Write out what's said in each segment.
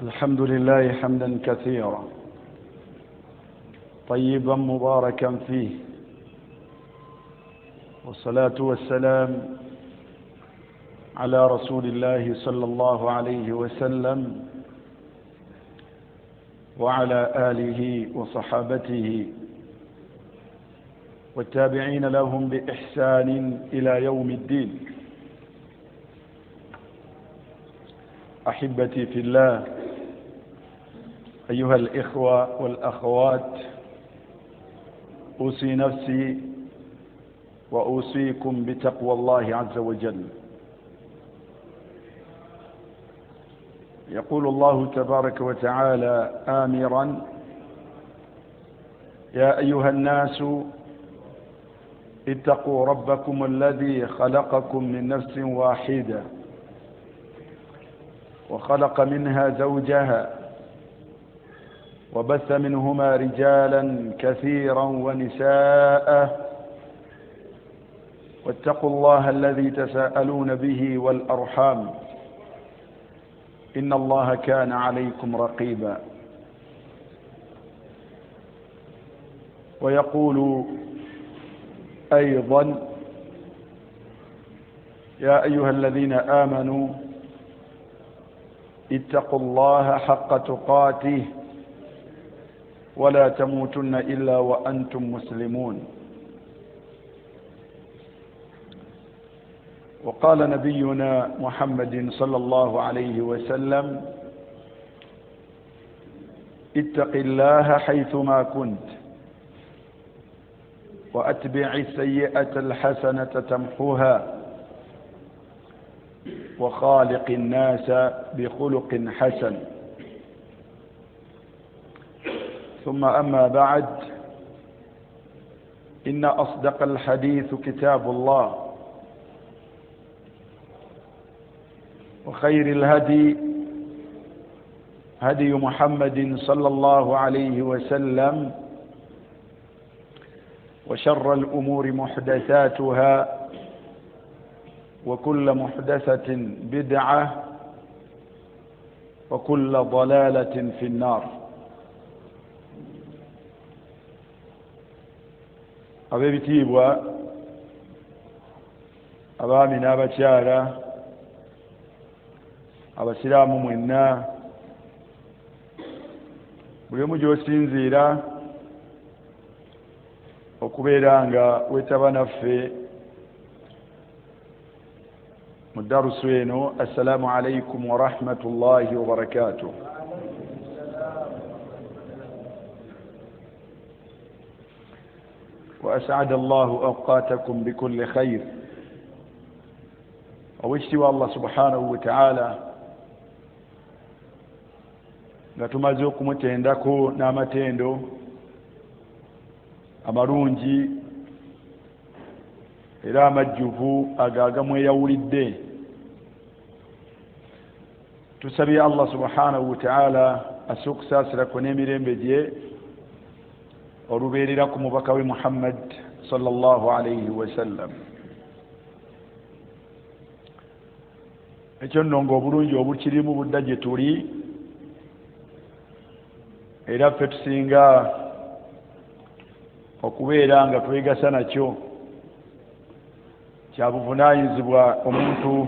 الحمد لله حمدا كثيرا طيبا مباركا فيه، والصلاة والسلام على رسول الله صلى الله عليه وسلم وعلى آله وصحابته والتابعين لهم بإحسان إلى يوم الدين. أحبتي في الله، أيها الإخوة والأخوات، أوصي نفسي وأوصيكم بتقوى الله عز وجل. يقول الله تبارك وتعالى آمرا: يا أيها الناس اتقوا ربكم الذي خلقكم من نفس واحدة وخلق منها زوجها وبث منهما رجالا كثيرا ونساء، واتقوا الله الذي تساءلون به والأرحام إن الله كان عليكم رقيبا. ويقول أيضا: يا أيها الذين آمنوا اتقوا الله حق تقاته ولا تموتن إلا وأنتم مسلمون. وقال نبينا محمد صلى الله عليه وسلم: اتق الله حيثما كنت وأتبع السيئة الحسنة تمحوها وخالق الناس بخلق حسن. ثم أما بعد، إن أصدق الحديث كتاب الله، وخير الهدي هدي محمد صلى الله عليه وسلم، وشر الأمور محدثاتها، وكل محدثة بدعة، وكل ضلالة في النار. abebitiibwa abaami n'abakyala, abasiraamu mwenna, buli omu gy'osinziira okubeera nga wetaba naffe mu darusu eno. Assalamu alaikum wa rahmatullahi wa barakatuh. وأسعد الله أوقاتكم بكل خير. ووجتوا الله سبحانه وتعالى nga tumaze okumutendako n'amatendo amalungi era amajjuvu agagamweyawulidde, tusabye Allah subhanahu wa ta'ala asse okusaasirako n'emirembe gye olubeerera ku mubaka we Muhammad sallallahu alayhi wa sallam. Ekyo nno ng'obulungi obukirimu budda gye tuli, era ffe tusinga okubeera nga twegasa nakyo. Kya buvunaanyizibwa omuntu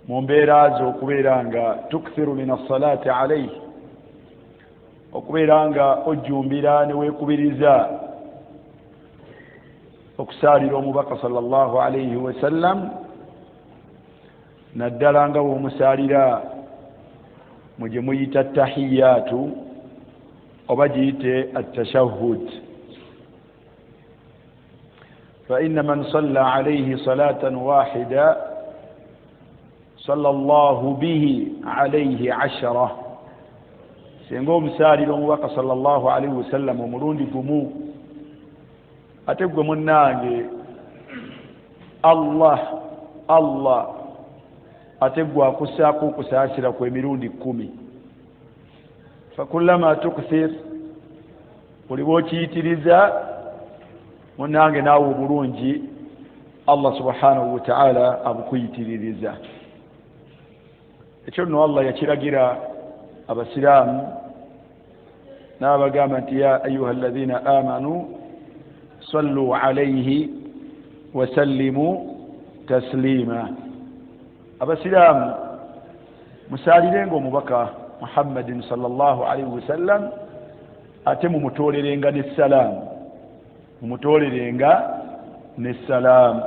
mu mbeera ze okubeera nga tukthiru min as-salaati alayhi, okubeera nga ojjumbira ne weekubiriza okusaalira omubaka sallallahu alayhi wa sallam, naddala nga bw'omusaalira mu gye muyita tahiyaatu oba giyite at-tashahhud. فإن من صلى عليه صلاة واحدة صلى الله به عليه 10. singa omusaalira omubaka sallallahu alayhi wa sallam omulundi gumu, ate gwe munnange Allah ate gwe akussaako okusaasira ku emirundi 10. fakullama tukthir, buli bw'okiyitiriza munnange naawe obulungi Allah subhanahu wa ta'ala abukuyitiririza. ekyo nno Allah yakiragira abasiraamu n'abagamba nti ya ayuha alladhina amanu sallu alayhi wa sallimu taslima. Abasiraamu musalirenga omubaka Muhammadin sallallahu alayhi wa sallam ate mumutolerenga n'essalaamu, mumutolerenga n'essalaamu.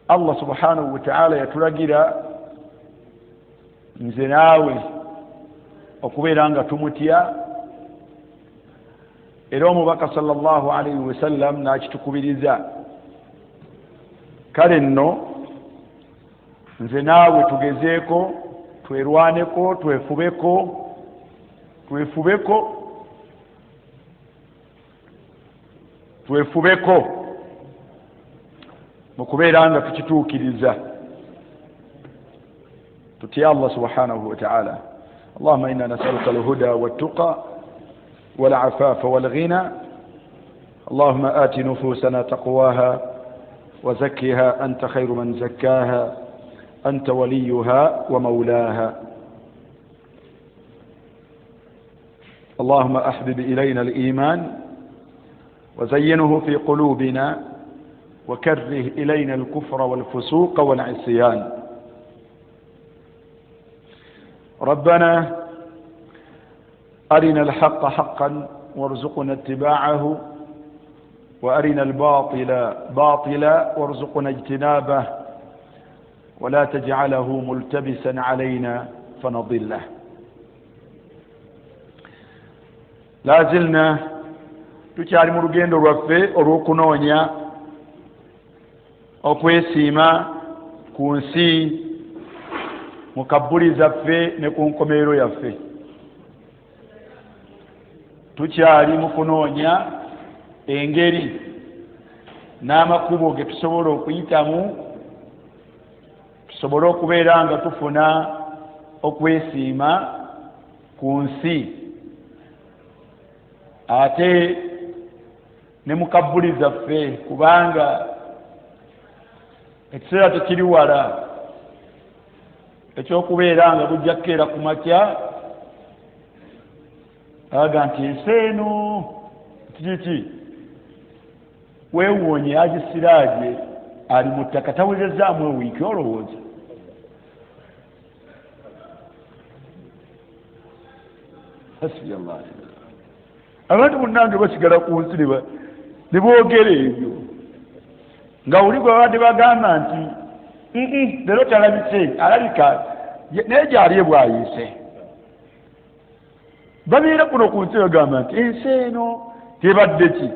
Allah subhanahu wa ta'ala yatulagira nze naawe okubeera nga tumutya, era omubaka sallallahu alayhi wa sallam n'akitukubiriza. Kale nno nze naawe tugezeeko, twerwaneko, twefubeko mu kubeera nga tukituukiriza, tutya Allah subhanahu wa ta'ala. اللهم إنا نسألك الهدى والتقى والعفاف والغنى. اللهم آت نفوسنا تقواها وزكها أنت خير من زكاها أنت وليها ومولاها. اللهم أحبب إلينا الإيمان وزينه في قلوبنا وكره إلينا الكفر والفسوق والعصيان. ربنا أرنا الحق حقا وارزقنا اتباعه وأرنا الباطل باطلا وارزقنا اجتنابه ولا تجعله ملتبسا علينا فنضله. لا زلنا tukyali mu lugendo lwaffe olw'okunoonya okwesiima ku nsi, mu kabbuli zaffe ne ku nkomerero yaffe. Tukyali mu kunoonya engeri n'amakubo ge tusobola okuyitamu tusobole okubeera nga tufuna okwesiima ku nsi, ate ne mu kabbuli zaffe, kubanga ekiseera tekiri wala ekyokubeera nga bujja kukeera ku makya aga nti ensi eno kiki weewuunye agisiraaje ali mu ttaka tawezezaamu ewiiki olowooza. Abantu munnange basigala ku nsi ne boogera ebyo nga uli gwe babadde bagamba nti leero talabise, alabika naye gyali bwayise. Babeera kuno ku nsi bagamba nti ensi eno tebadde ki,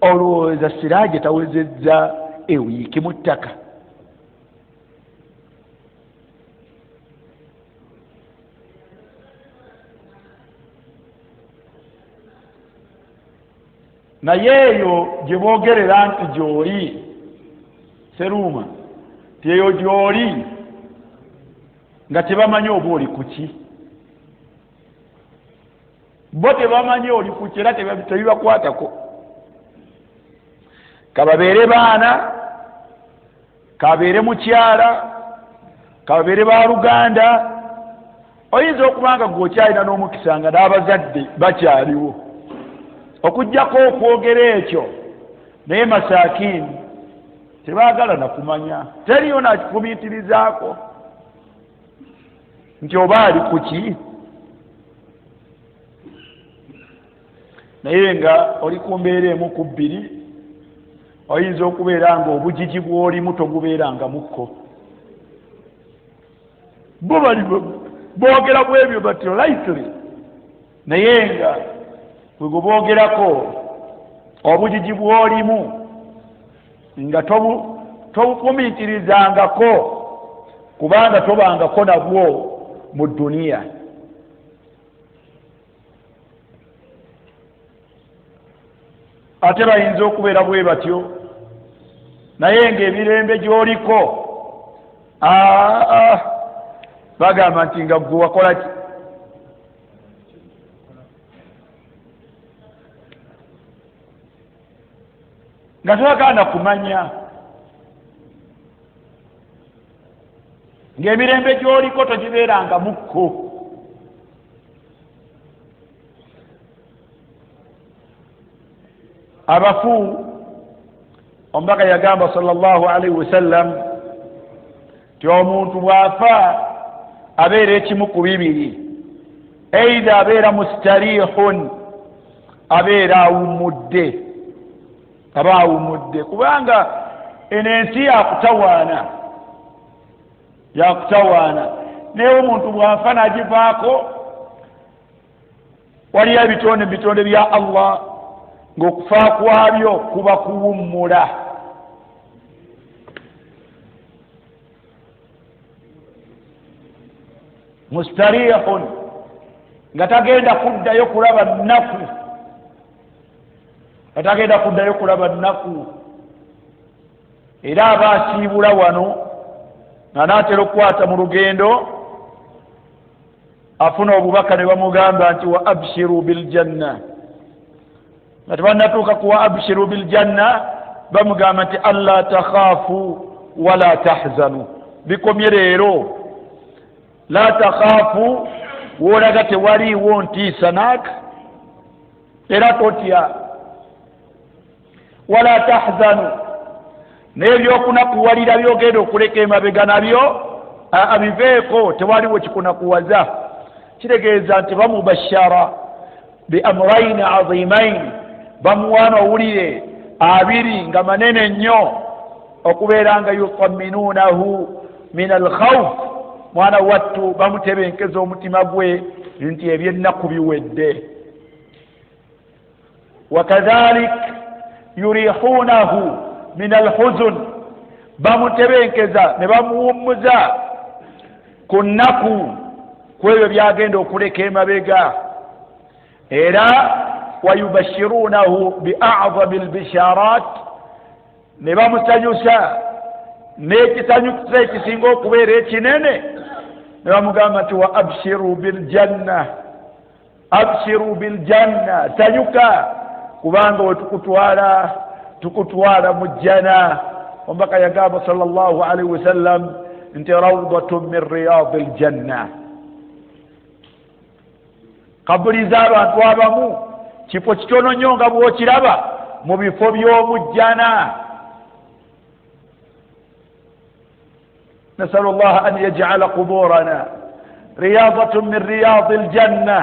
olowooza siraaje tawezezza ewiiki mu ttaka. Naye eyo gye boogerera nti gy'oli Seruuma, eyo gy'oli nga tebamanyi oba oli ku ki. Bo tebamanyi oli ku ki era tebibakwatako. Kababeere baana, kabeere mukyala, kababeere baaluganda, oyinza okuba nga gw'okyalina n'omukisa nga n'abazadde bakyaliwo okuggyako okwogera ekyo, naye masaakiini tebaagala na kumanya, teriyo nakikumiitirizaako nti oba ali ku ki. Naye nga oli ku mbeera emu ku bbiri, oyinza okubeera nga obujiji bw'olimu togubeeranga mukko. Bo bali boogera bwebyo batyo lightly, naye nga bwe boogerako obujiji bw'olimu nga tobukumiitirizangako, kubanga tobangako nabwo mu dduniya. Ate bayinza okubeera bwe batyo, naye ng'emirembe gy'oliko bagamba nti nga gwe wakola ki. Nga tebagaana kumanya. ng'emirembe gy'oliko togibeeranga mukko. Abafu omubaka yagamba sallallahu alaihi wasallam ti omuntu bw'afa abeera ekimu ku bibiri, eidha abeera mustarihun, abeera awumudde, aba awumudde, kubanga eno ensi yakutawaana naye omuntu bw'afa nagivaako waliyo ebitonde bya Allah ng'okufa kwabyo kuba kuwummula. Mustarihun, nga tagenda kuddayo kulaba nnaku, era aba asiibula wano nga naatera okukwata mu lugendo afuna obubaka ne bamugamba nti wa abshiru biljanna. nga tebannatuuka kuwa abshiru biljanna bamugamba nti alla takhaafu wala tahzanu. bikomye leero, la takhaafu woolaga tewaliiwo ntiisa naaka era totya, wala tahzanu n'ebyokunakuwalira byogenda okuleka emabega nabyo abiveeko, tewaliwo kikunakuwaza. kitegeeza nti bamubashara bi amrayn azimain, bamuwaana owulire abiri nga manene nnyo, okubeera nga yutaminuunahu min alkhawf, mwana wattu bamutebenkeza omutima gwe nti ebyennaku biwedde. wakadhalik yurihuunahu min alhuzun, bamutebenkeza ne bamuwummuza ku nnaku kwebyo byagenda okuleka emabega. era wayubashiruunahu bi'a'zami albisharat, ne bamusanyusa n'ekisanyusa ekisinga okubeera ekinene, ne bamugamba nti wa abshiru biljanna, abshiru biljanna, sanyuka kubanga wetukutwala mu jjana. omubaka yagamba sallallahu alaihi wasallam nti rawdatun min riyadi aljanna, kabuli z'abantu abamu kifo kitono nnyo nga bw'okiraba mu bifo by'omujjana. nasalu llaha an yaj'ala quburana riyadatun min riyadi aljanna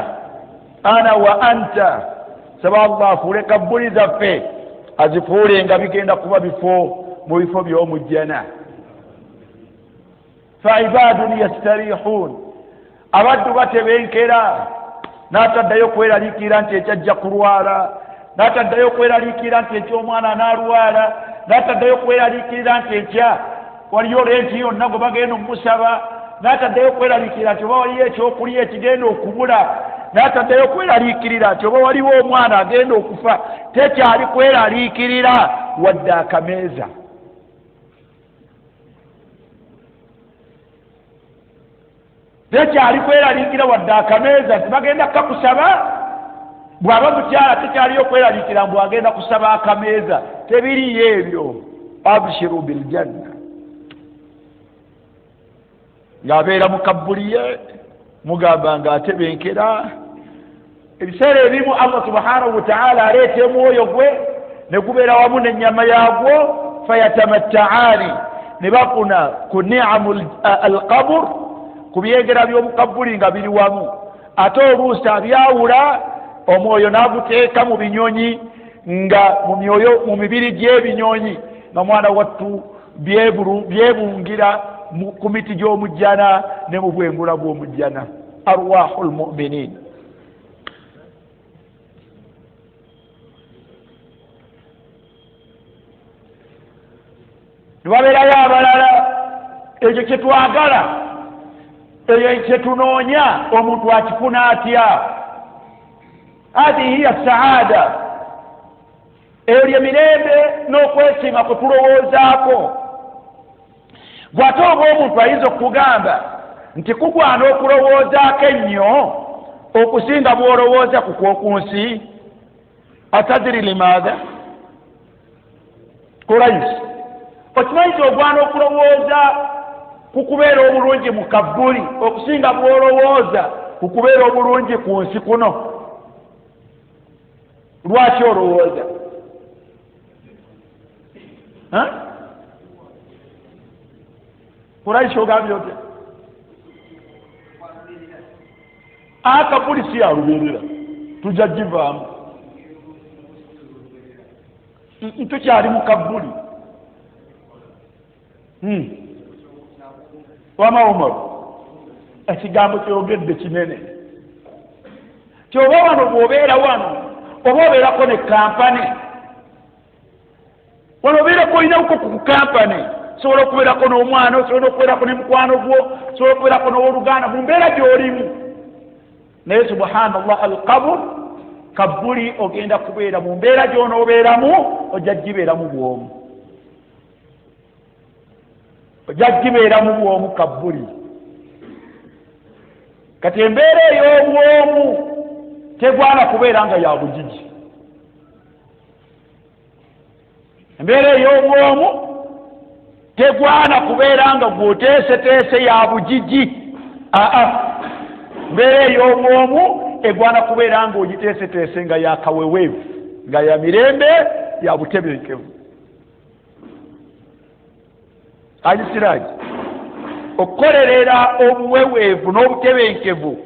ana wa anta. saba allah afuule kabuli zaffe azifuule nga bigenda kuba bifo mu bifo by'omujjana. fa ibadun yastarihun, abaddu batebenkera, n'ataddayo kweraliikirira nti ekyajja kulwala, n'ataddayo kweraliikirira nti eky'omwana n'alwala, n'ataddayo kweraliikirira nti ekya waliyo lenti yonna gwe bagenda omusaba, n'ataddayo kweraliikirira nti oba waliyo ekyokulya ekigenda okubula, n'ataddayo kweraliikirira nti oba waliwo omwana agenda okufa. tekyali kweraliikirira wadde akameeza. tekyali kweraliikira wadde akameeza nti bagenda kakusaba. bw'aba mukyala tekyaliyo kweraliikira mbw agenda kusaba akameeza, tebiriyo ebyo. abshiru biljanna, ng'abeera mu kabbuliye mugamba ng'atebenkera. ebiseera ebimu Allah subhanahu wa ta'ala aleeta omwoyo gwe ne gubeera wamu n'ennyama yaagwo, fayatamatta'ani, ne bafuna ku ni'amu alqabr, ku byengera by'omukabbuli nga biri wamu. ate oluusi abyawula omwoyo n'aguteeka mu binyonyi, nga mu mibiri gy'ebinyonyi nga mwana wattu byebungira ku miti gy'omujjana ne mu bwengula bw'omujjana. arwahul mu'minin. nibabeerayo abalala ekyo kyetwagala, eyo kyetunoonya, omuntu akifuna atya. hadihi hiya saada, eyo lyemirembe n'okwesiima kwe tulowoozaako. bw'ate oba omuntu ayinza okugamba nti kugwana okulowoozaako ennyo okusinga bw'olowooza ku kw'oku nsi. atadiri limaadha kurayisi, okimanyi nti ogwana okulowooza kukubeera obulungi mu kabbuli okusinga bw'olowooza kukubeera obulungi ku nsi kuno. Lwaki olowooza? Kuraisha ogambye otya? Akabbuli si yalubeerera, tujja givaamu. Tukyali mu kabbuli. Wamawomalo ekigambo kyogedde kinene. Kyoba wano bw'obeera wano oba obeerako ne kampani, wano obeerako olinako ku kampani, osobola okubeerako n'omwana, osobola okubeerako ne mukwano gwo, osobola okubeerako n'owooluganda mu mbeera gy'olimu. Naye subhanallah alqabr kabbuli ogenda kubeera mu mbeera gy'onoobeeramu ojja gibeeramu bwomu. Ojja gibeeramu bwomu kabbuli. Kati embeera ey'obwomu tegwana kubeera nga ya bugigi. Embeera ey'obwomu tegwana kubeera nga gw'oteeseteese ya bugigi. Mbeera ey'obwomu egwana kubeera nga ogiteeseteese nga ya kaweweevu, nga ya mirembe, ya butebenkevu. Agisiraaji okukolerera obuweweevu n'obutebenkevu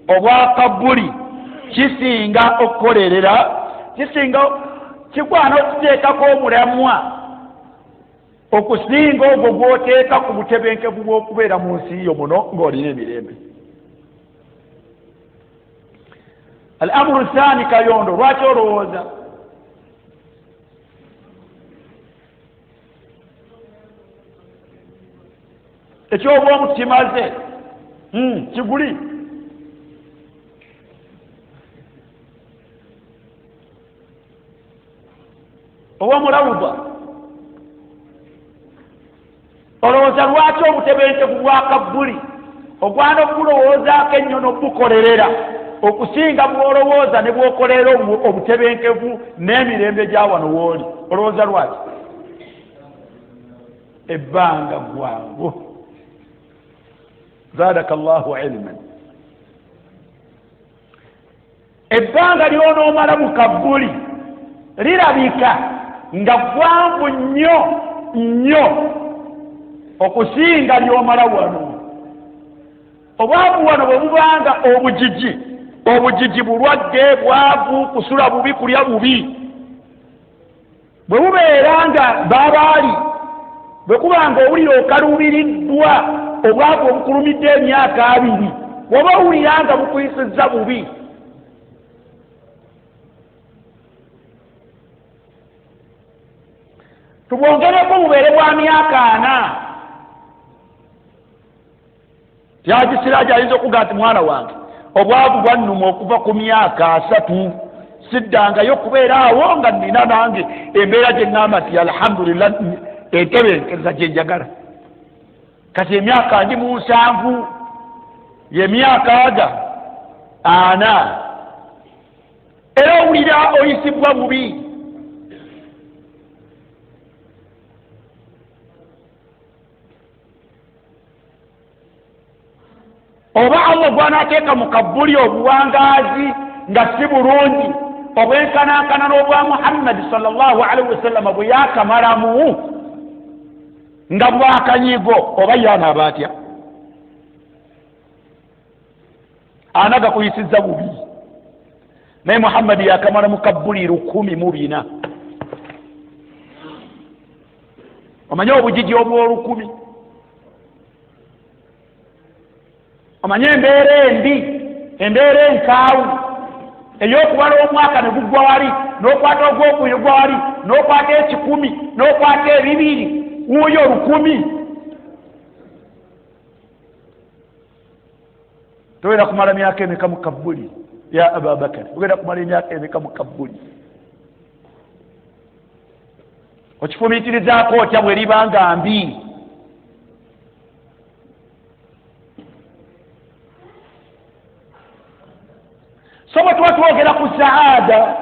obwa kabbuli kisinga okukolerera, kisinga kigwana okuteekako omulamwa okusinga ogwo gw'oteeka ku butebenkevu bw'okubeera mu nsi yo muno ng'olina emirembe. Al-amru thani kayondo, lwaki olowooza? Ekyobwomu kimaze kiguli. Ow'omulawuza olowooza lwaki obutebenkevu bwa kabbuli ogwana okulowoozaako ennyo n'obukolerera okusinga bw'olowooza ne bw'okolera obutebenkevu n'emirembe gya wano w'oli? Olowooza lwaki? Ebbanga gwangu. Zadaka Allahu ilman. Ebbanga ly'onoomala mu kabbuli lirabika nga gwangu nnyo okusinga ly'omala wano. Obwavu wano bwe bubanga obugigi bulwadde, bwavu, kusula bubi, kulya bubi, bwe bubeera nga babaali, bwe kubanga owulira okalubiriddwa obwavu obukulumidde emyaka 2, woba owulira nga bukuyisizza bubi, tubwongereko bubeere bwa myaka 4. Yagisiraaji ayinza okugaa nti mwana wange obwavu bwannuma okuva ku myaka 3, siddangayo kubeera awo nga nnina nange embeera gye ŋŋamba nti alhamdulillah entebenkereza gye njagala. Kati emyaka ndi mu 7, y'emyaka 4, era owulira oyisibwa bubi. Oba Allah gw'anaateeka mu kabbuli obuwangaazi nga si bulungi obwenkanankana n'obwa Muhammad sallallahu alaihi wasallam bwe yakamalamu nga bwakanyigo, oba y'anaaba atya? Anaga kuyisizza bubi. Naye Muhammad yakamala mu kabbuli 104. Omanye obugigi obw'olukumi, omanye embeera embi, embeera enkaawu ey'okubala omwaka ne gugwa wali, n'okwata ogwokubiri gwa wali, n'okwata 10, n'okwata 2, wuuyo 100. Togenda kumala myaka emeka mu kabbuli ya Ababakari? Ogenda kumala emyaka emeka mu kabbuli? Okifumiitirizaako otya bwe libanga mbi? So bwe tuba twogera ku saada,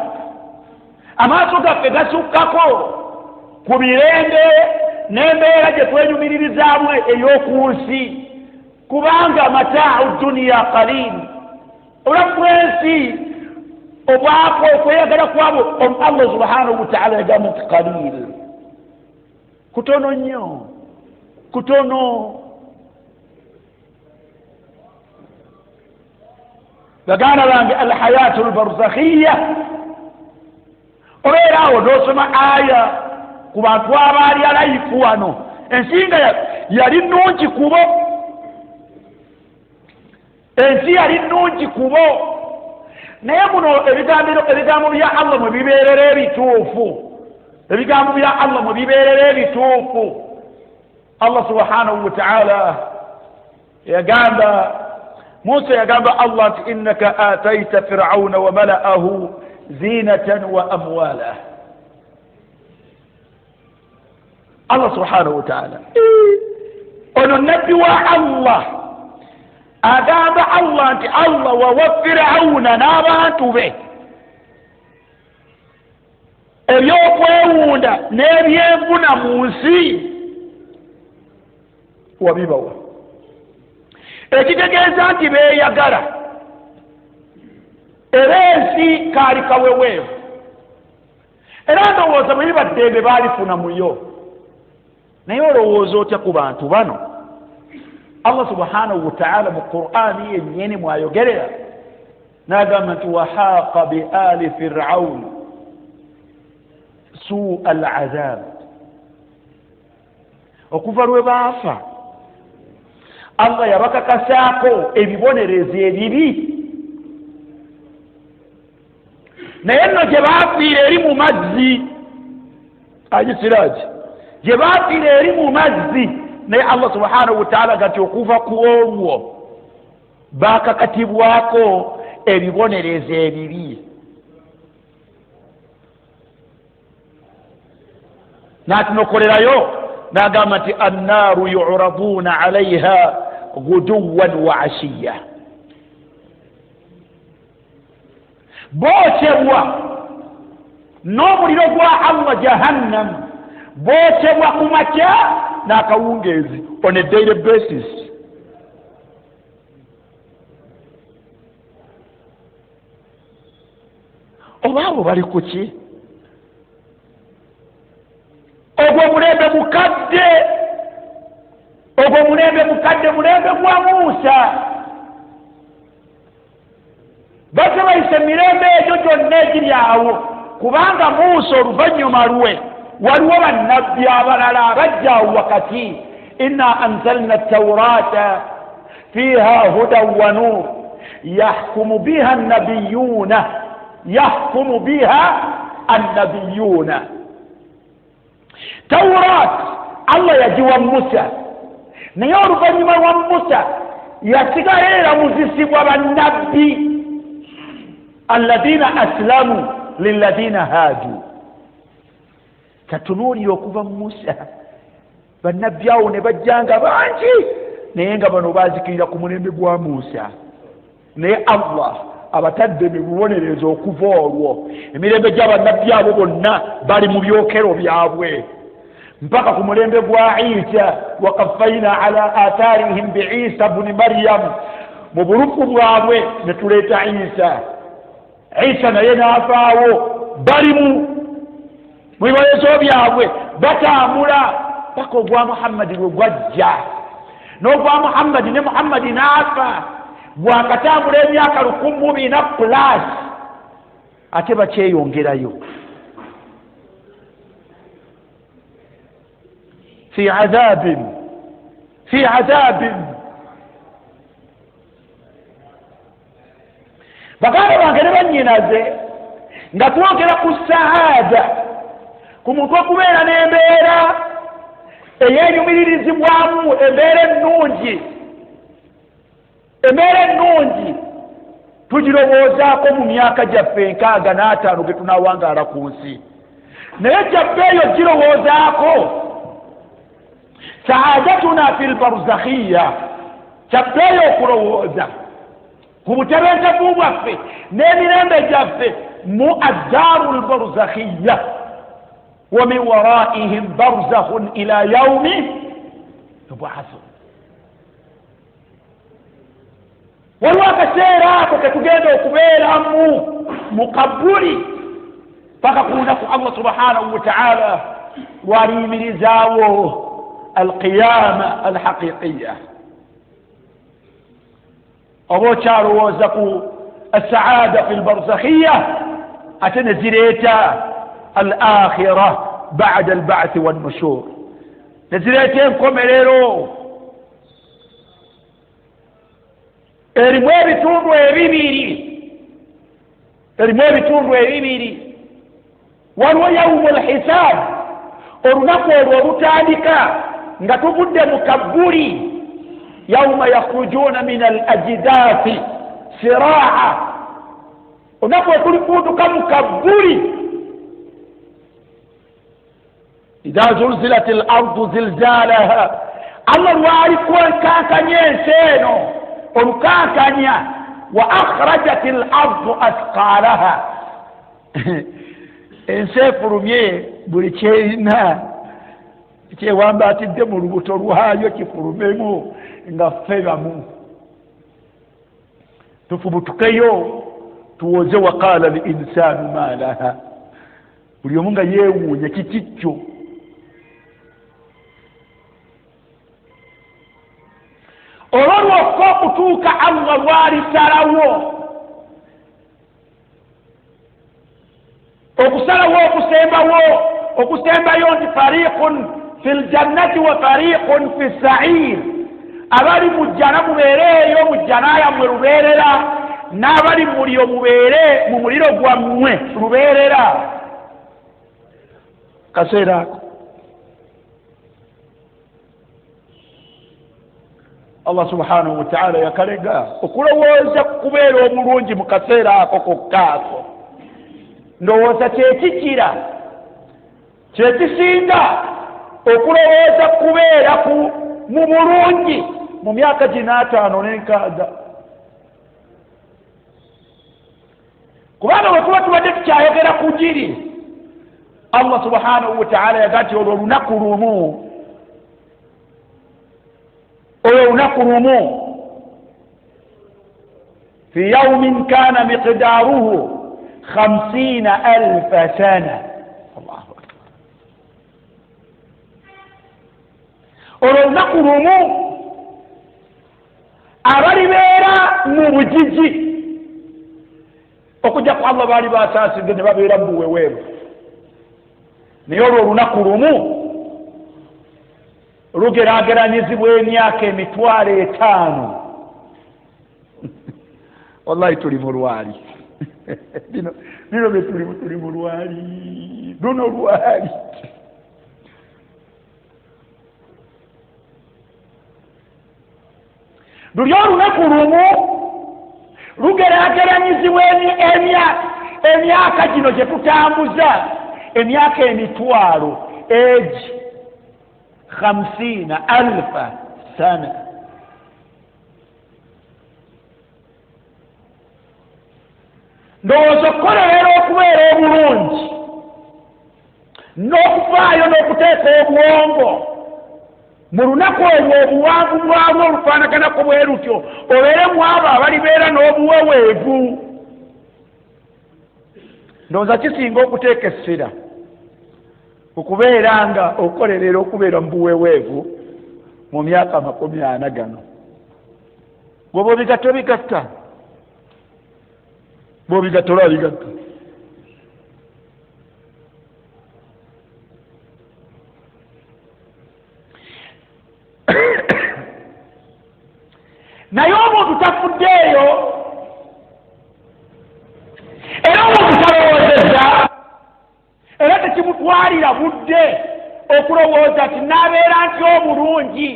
amaaso gaffe gasukkako ku mirembe n'embeera gye twenyumiririzaamu ey'oku nsi kubanga mataau duniya qalili obulamu bw'ensi obwako okweyagala kwabo Allah subhanahu wa ta'ala yagamba nti qalil kutono nnyo kutono baganda bange alhayatu albarzakhiya obeera awo n'osoma aya ku bantu abaali alayifu wano ensinga yali nnungi kubo ensi yali nnungi kubo naye muno ebigambo bya Allah mwe bibeerera ebituufu ebigambo bya Allah mwe bibeerera ebituufu Allah subhanahu wa ta'ala yagamba Musa yagamba Allah nti innaka ataita fir'auna wa mala'ahu zinatan wa amwala Allah subhanahu wa ta'ala ono nabbi wa Allah agamba Allah nti Allah wa fir'auna n'abantu be ebyokwewunda n'ebyenfuna mu nsi wabibawa ekitegeeza nti beeyagala era ensi kaali kaweweevu era ndowooza bwe bibaddembe baalifuna muyo naye olowooza otya ku bantu bano Allah subhanahu wa ta'ala mu Qur'ani yennyini mwayogerera n'agamba nti wahaaqa bi ali fir'aun suu al-azab okuva lwe baafa Allah yabakakasaako ebibonerezo ebibi naye nno gye baafiira eri mu mazzi agisiraji gye baafiira eri mu mazzi naye Allah subhanahu wa ta'ala gati okuva ku olwo baakakatibwako ebibonerezo ebibi n'atunokolerayo n'agamba nti annaaru yu'raduuna alayha guduwan wa ashiya bookebwa n'omuliro gwa Allah jahannam bookebwa ku makya n'akawungeezi on a daily basis oba abo bali ku ki ogwo mulembe mukadde mulembe gwa Musa bate bayise mirembe egyo gyonna egiri awo kubanga Musa oluvannyuma lwe waliwo bannabbi abalala abajja awo wakati inna anzalna at-taurata fiha hudan wa nur yahkumu biha annabiyuna Taurat Allah yagiwa Musa naye oluvannyuma lwa Musa yasigala era muzisibwa bannabbi alladhina aslamu lilladhina hadu katunuulira okuva Musa bannabbi awo ne bajjanga bangi naye nga bano baazikirira ku mulembe gwa Musa naye Allah abatadde mu bubonerezo okuva olwo emirembe gy'abannabbi abo bonna bali mu byokero byabwe mpaka ku mulembe gwa Isa waqaffayna ala atharihim bi Isa ibn Maryam mu bulufu bwabwe ne tuleeta Isa naye n'afaawo bali mu bibonerezo byabwe batambula paka ogwa Muhammadi lwe gwajja n'ogwa Muhammadi ne Muhammadi n'afa bwakatambula emyaka 200+ ate bakyeyongerayo fi adhabin baganda bange ne bannyinaze nga twogera ku saada ku muntu okubeera n'embeera ey'enyumiririzibwamu embeera ennungi tugirowoozaako mu myaka gyaffe 65 ge tunaawangaala ku nsi naye gyaffe eyo girowoozaako saadatuna fi lbarzakhiya kyaffe eyo okulowooza ku butebenkevu bwaffe n'emirembe gyaffe mu addaaru lbarzakhiya ومن ورائهم برزخ إلى يوم يبعثون. waliwo akaseera ako ketugenda okubeeramu mu kabuli paka ku lunaku Allah subhanahu wa ta'ala lwaliyimirizaawo alqiyama alhaqiqiya. oba okyalowooza ku assaada fi lbarzakhiya ate ne zireeta alakhira ba'da alba'thi wannushur, ne zireeta enkomerero erimu ebitundu ebibiri. waliwo yawmul hisab, olunaku olwo olutandika nga tuvudde mu kabuli, yawma yakhrujuna min alajdathi siraa, olunaku okulikuutuka mu kabuli. idha zulzilat al-ardu zilzalaha, Allah lwali kwenkankanya ensi eno olukankanya, wa akhrajat al-ardu asqalaha, ensi efulumye buli kyerina kyewambatidde mu lubuto lwayo kifulumemu nga ffe bamu tufubutukeyo tuwoze. wa qala al-insanu ma laha, buli omu nga yeewuunya kikikyo. olwo lwokka okutuuka Allah lwalisalawo okusembayo nti fariqun fil jannati wa fariqun fis sa'ir, abali mu jjana mubeereeyo mu jjana yammwe lubeerera, n'abali muliro mubeere mu muliro gwammwe lubeerera. kaseera ako Allah subhanahu wa ta'ala yakalega okulowooza kubeera omulungi mu kaseera ako kokkaako. ndowooza kyekikira kyekisinga okulowooza kubeera mu bulungi mu myaka gino 5 n'enkaaga, kubanga bwe tuba tubadde tukyayogera ku giri, Allah subhanahu wa ta'ala yagaa nti olwo olunaku lumu fi yawmin kana miqdaruhu 50,000 sana. Allahu akbar. olwo olunaku lumu abalibeera mu bugigi okujja ku Allah baali basaasidde ne babeera mu buweweevu, naye olwo olunaku lumu lugeraageranyizibwa emyaka 5,000. wallahi tuli mu lwali bino betulimu, tuli mu lwali luno lwali. luli olunaku lumu lugeraageranyizibwa emyaka gino gye tutambuza, emyaka 1,000 age 50,000 sana. ndowooza okukolerera okubeera obulungi n'okufaayo n'okuteeka obwongo mu lunaku olwo obuwanvu bwalwo olufaanaganako bwe lutyo, obeere mu abo abalibeera n'obuweweevu. ndowooza kisinga okuteeka essira okubeera nga okukolerera okubeera mu buweweevu mu myaka 40 gano. bw'oba obigatta obigatta, bw'obigatta olwabigatta. naye omuntu tafuddeeyo era omuntu talowoozezza, era tekimutwalira budde okulowooza nti naabeera nti omulungi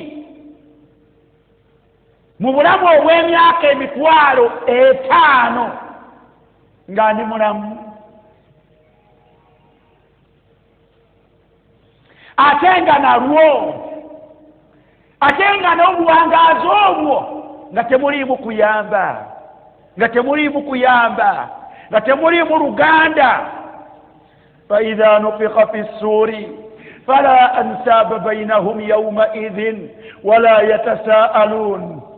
mu bulamu obw'emyaka 5,000 nga ndi mulamu, ate nga nalwo, ate nga n'obuwangaazi obwo nga temuliimu kuyamba, nga temuliimu luganda, فإذا نفخ في السور فلا أنساب بينهم يومئذ ولا يتساءلون.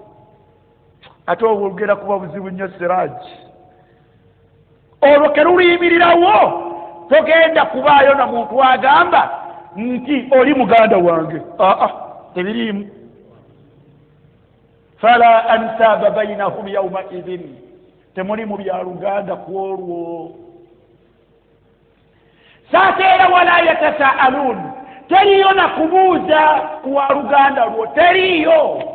atowulgira kuba buzibu nnyo siraaji olwo ke luliyimirirawo togenda kubaayo na muntu agamba nti oli muganda wange tebiriimu. fala ansaba bainahum yaumaidhin temuli mu bya luganda ku olwo. saate era wala yatasaalun teriyo na kubuuza kuwa luganda lwo teriyo.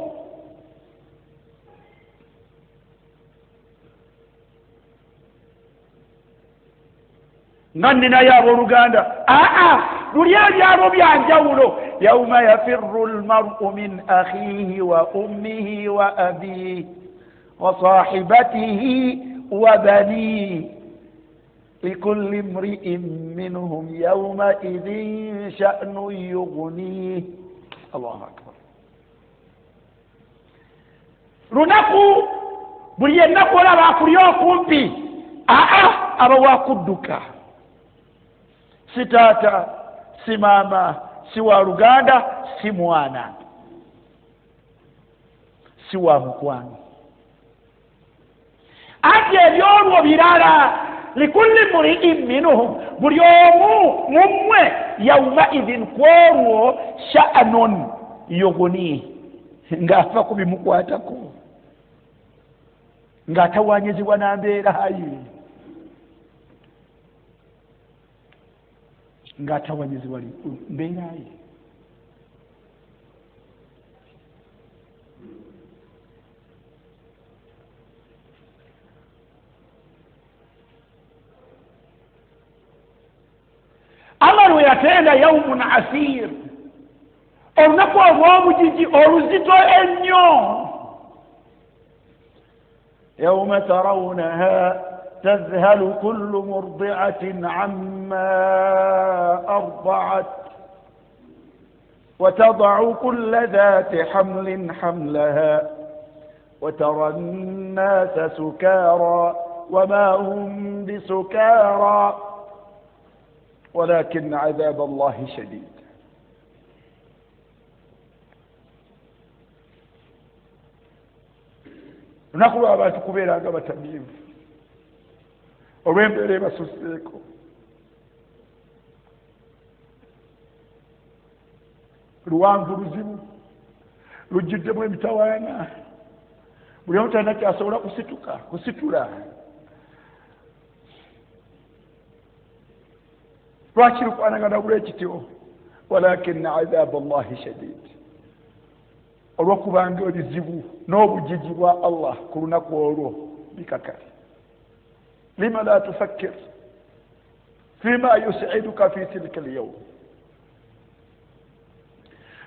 nga nninayo abooluganda luli ebyalo byanjawulo. yauma yafirru lmaru min akhihi wa ummihi wa abihi wa sahibatihi wa banihi likulli mri'in minhum yaumaidhin sha'nun yughnih. allahu akbar. lunaku buli ennaku olaba akuli okumpi aba wakudduka. si taata si maama si wa luganda si mwana si wa mukwano. ati ebyolwo birala likulli mri'in minhum buli omu mumwe yaumaidhin kwolwo sha'nun yughnih ng'afa ku bimukwatako ng'atawanyizibwa na mbeeraye ng'atawanyizibwa mbeeraye. Allah lwe yatenda yaumun asir olunaku olw'obujiji oluzito ennyo. yauma tarawunaha تذهل كل مرضعة عما أرضعت وتضع كل ذات حمل حملها وترى الناس سكارى وما هم بسكارى ولكن عذاب الله شديد. نقول أبا تكبير أبا تبيب olw'embeera ebasuseeko. luwanvu luzibu lujjuddemu emitawaana buli omu talina kyasobola kusitula. lwaki lukwanagana bula ekityo? walakina adhaba allahi shadid olw'okubanga ebizibu n'obujiji bwa allah ku lunaku olwo bikakali. لما لا تفكر فيما يسعدك في تلك اليوم؟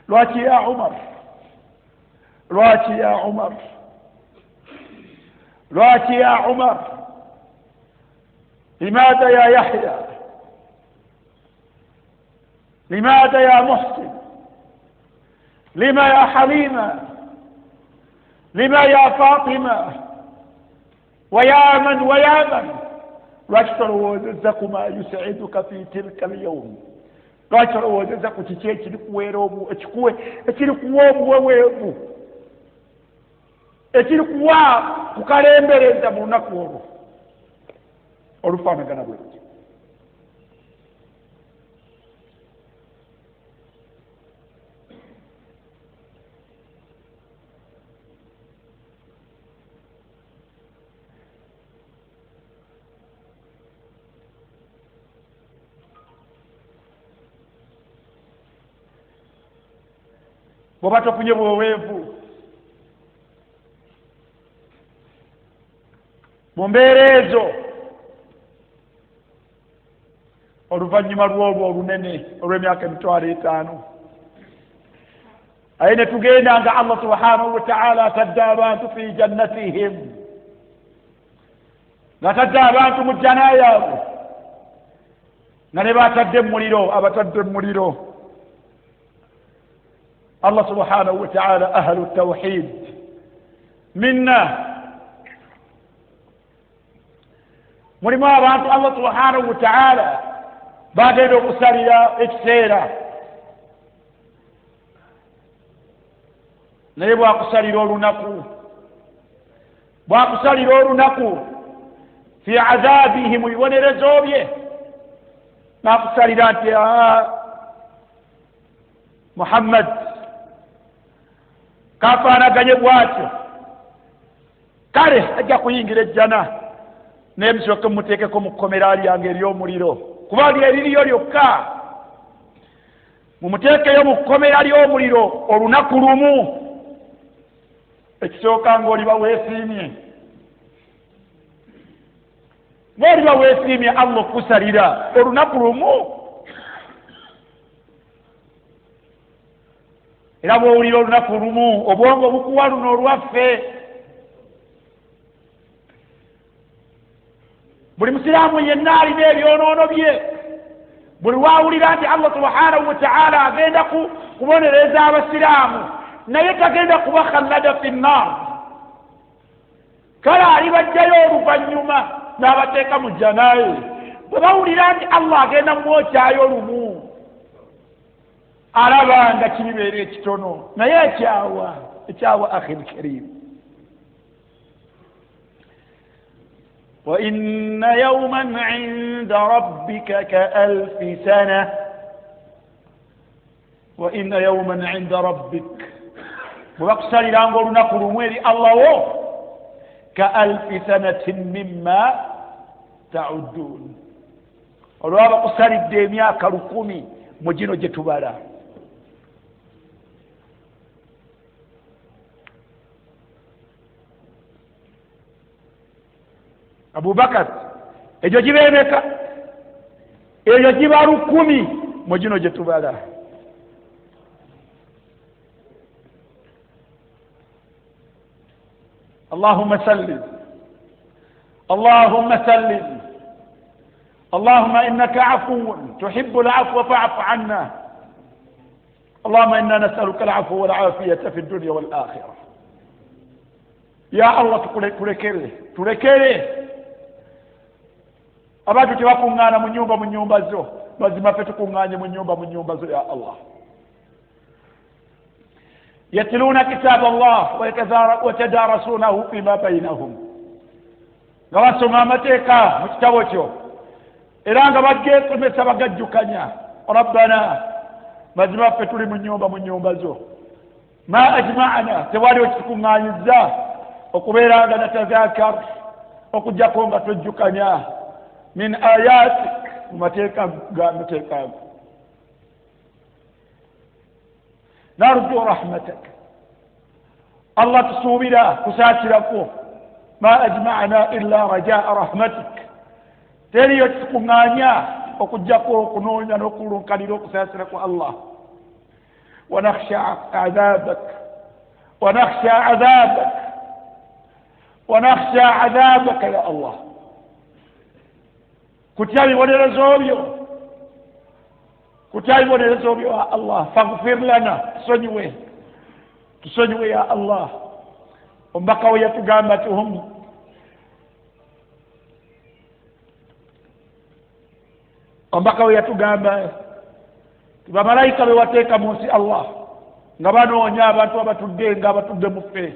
لواتي يا عمر لواتي يا عمر لواتي يا عمر لماذا يا يحيى لماذا يا محسن لما يا حليمة لما يا فاطمة ويا من لوكتر وززك ما يسعدك في تلك اليوم لوكتر وززك تشيكي لكويروبو اتشكوه اتشلكوه وويبو اتشلكوه kukalembereza mu lunaku olwo olufaanagana bwe luti. bw'oba tofunye bweweevu mu mbeera ezo oluvannyuma lw'olwo olunene olw'emyaka 5,000 aye ne tugenda nga Allah subhanahu wa ta'ala atadde abantu fi jannatihim ng'atadde abantu mu jjana yaabwe nga ne baatadde muliro abatadde muliro. الله سبحانه وتعالى أهل التوحيد منا mulimu abantu Allah subhanahu wa ta'ala bagenda okusalira ekiseera naye bwakusalira olunaku fi azabihi mu bibonerezo bye nakusalira nti Muhammad kafaanaganye bwatyo kale ajja kuyingira ejjana naye musooke mumuteekeko mu kkomera lyange ery'omuliro kuba lyeririyo lyokka mumuteekeyo mu kkomera ly'omuliro olunaku lumu ekisooka ng'oliba weesiimye ng'oliba weesiimye Allah okukusalira olunaku lumu era bw'owulira olunaku lumu obwongo bukuwa luno olwaffe buli musiraamu yenna alina ebyonoono bye buli waawulira nti Allah subhanahu wa ta'ala agenda kubonereza abasiraamu naye tagenda kubakhallada fi nnar kale alibajjayo oluvannyuma n'abateeka mu jjanaye bwe bawulira nti Allah agenda mwokyayo lumu alaba nga kibibeera ekitono naye ekyawa akhi al-karim وإن يوما عند ربك كألف سنة وإن يوما عند ربك وأقصر لأنظر نقل ويري الله كألف سنة مما تعدون ولو أقصر الدنيا كركمي مجينو جتبالا Abu Bakar ejo jibeemeka ejo jiba 10 mu gino gye tubala اللهم سلم اللهم سلم اللهم إنك عفو تحب العفو فاعف عنا اللهم إنا نسألك العفو والعافية في الدنيا والآخرة يا الله تلكره abantu tebakuŋŋaana mu nnyumba zo mazima ffe tukuŋŋaanye mu nnyumba zo ya Allah yatluna kitab Allah wa tadarasunahu fima bainahum nga basoma amateeka mu kitabo kyo era nga bagesomesa bagajjukanya rabbana mazima ffe tuli mu nnyumba zo ma ajma'ana tewali okitukuŋŋaanyizza okubeera nga natazakar okujjako nga twejjukanya min ayatik mateeka narju rahmatak Allah tusuubira kusaakirako ma ajma'ana illa rajaa rahmatik teriyo kitukuŋŋaanya okujjako okunoonya n'okulunkanira okusaasirako Allah wanakhsha adhabak ya Allah kutya bibonerezo byo ya Allah faghfir lana tusonyiwe ya Allah omubaka we yatugamba tuhum omubaka we yatugamba bamalayika be wateeka mu nsi Allah nga banoonya abantu abatudde nga abatudde mu ffe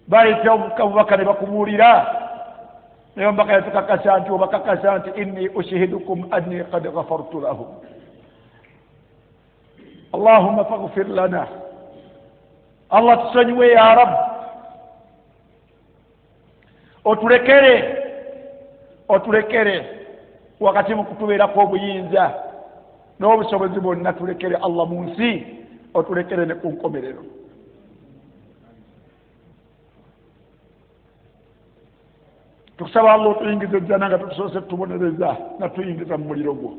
bayita obubaka ne bakubuulira naye omubaka yatukakasa nti obakakasa nti inni ushihidukum anni qad ghafartu lahum Allahumma faghfir lana Allah tusonyiwe ya Rabb otulekere wakati mu kutubeerako obuyinza n'obusobozi bwonna tulekere Allah mu nsi otulekere ne ku nkomerero tukusaba Allah otuyingiza ejjana nga tusoose tubonereza nga tuyingiza mu muliro gwo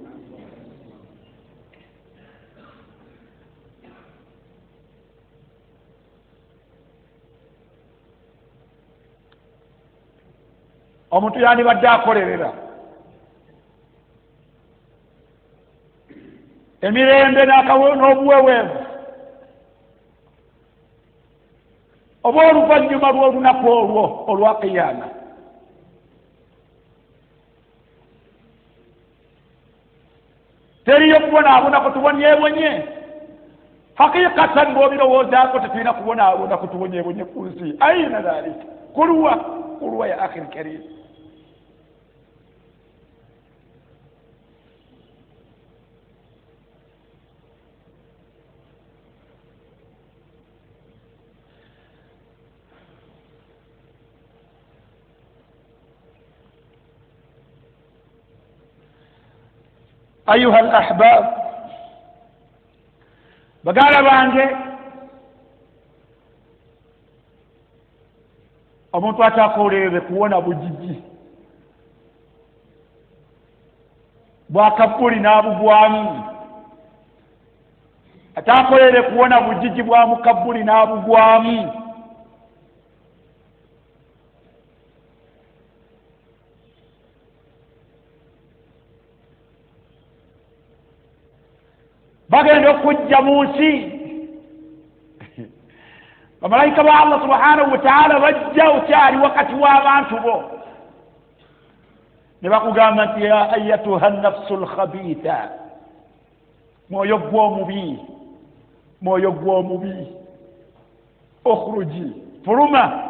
omuntu yandibadde akolerera emirembe n'obuweweevu oba oluvannyuma lw'olunaku olwo olwa qiyama teriyo kubonaabona kutubonyebonye hakikatan bw'obirowoozaako tetulina kubonaabona kutubonyebonye ku nsi aina dhalika kulwa ya akhi lkarim ayuha alahbab bagala bange omuntu atakolerere kuwona bugigi bwakabuli n'abugwamu atakolerere kuwona bugigi bwa mukabuli n'abugwamu bagenda okujja mu nsi bamalayika ba Allah subhanahu wa ta'ala bajja okyali wakati w'abantu bo ne bakugamba nti ya ayatuha nafsu lkhabitha mwoyo gw'omubi okhruji fuluma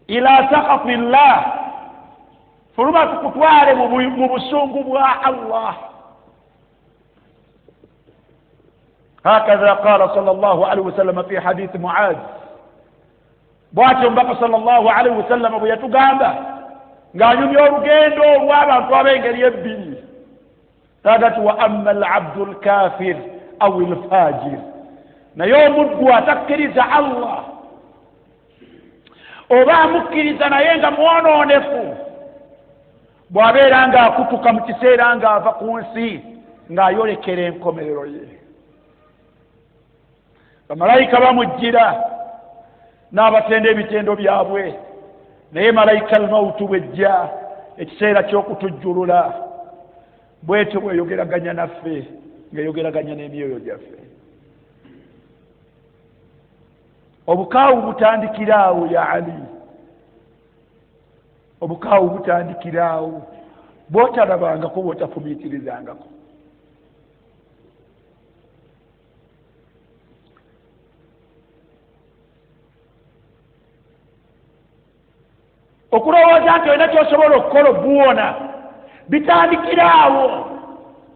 ila sakati llah fuluma tukutwale mu busungu bwa Allah هكذا قال صلى الله عليه وسلم في حديث معاذ بواتهم بقى صلى الله عليه وسلم بيتقامبا قال يورجين وابا طابين قال يبني قالت وأما العبد الكافر أو الفاجر نيوم القوى تكرز الله oba mukkiriza naye nga mwononefu bw'abeera ng'akutuka mu kiseera ng'ava ku nsi ng'ayolekera enkomerero ye bamalayika bamujjira n'abatenda ebitendo byabwe naye malayika almautu bwejja ekiseera ky'okutujjulula bwetyo bweyogeraganya naffe ng'eyogeraganya n'emyoyo gyaffe obukaawu butandikiraawo ya ali obukaawu butandikiraawo bw'otalabangako bw'otafumiitirizangako okulowooza nti olina kyosobola okukola obuwona bitandikiraawo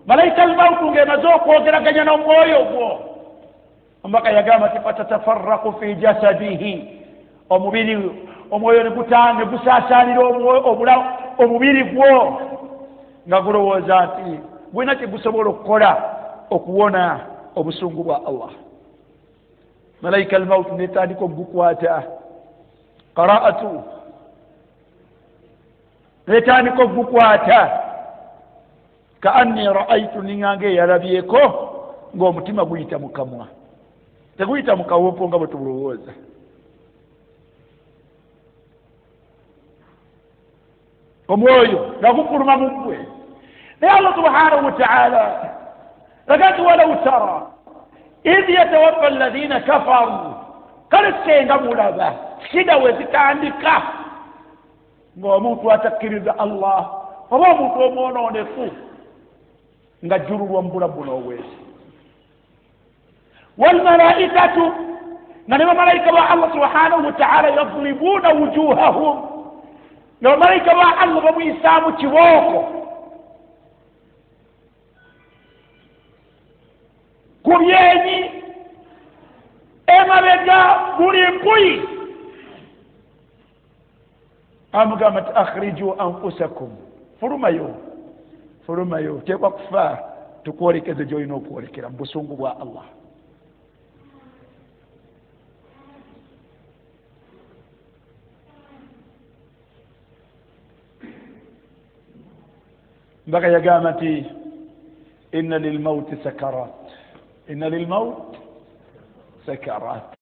malayika almautu ng'emaze okwogeraganya n'omwoyo gwo omubaka yagamba ti fatatafaraku fi jasadihi omubiri omwoyo ne gusaasaanira omubiri gwo nga gulowooza nti gwina kyegusobola okukola okuwona obusungu bwa Allah malayika almautu netandika okugukwata qaraatu netandika okugukwata kaanni raaitu ningange eyalabyeko ng'omutima guyita mu kamwa teguyita mu kawompo nga bwe tubulowooza omwoyo nga gukuluma mu ggwe naye Allah subhanahu wa ta'ala lagati walau tara idh yatawaffa alladhina kafaru kale senga mulaba shida we zitandika ng'omuntu atakkiriza Allah oba omuntu omwononefu nga jjululwa mu bulabu n'obwezi walmalaikatu nga ne bamalayika ba Allah subhanahu wa ta'ala yadribuuna wujuhahum ne bamalayika ba Allah bamuyisaamu kibooko ku byenyi emabega buli mpuyi amugamba nti akhriju anfusakum fulumayo teekwa kufa tukwolekeze gy'olina okwolekera mu busungu bwa Allah mbaka yagamba nti inna lilmauti sakarat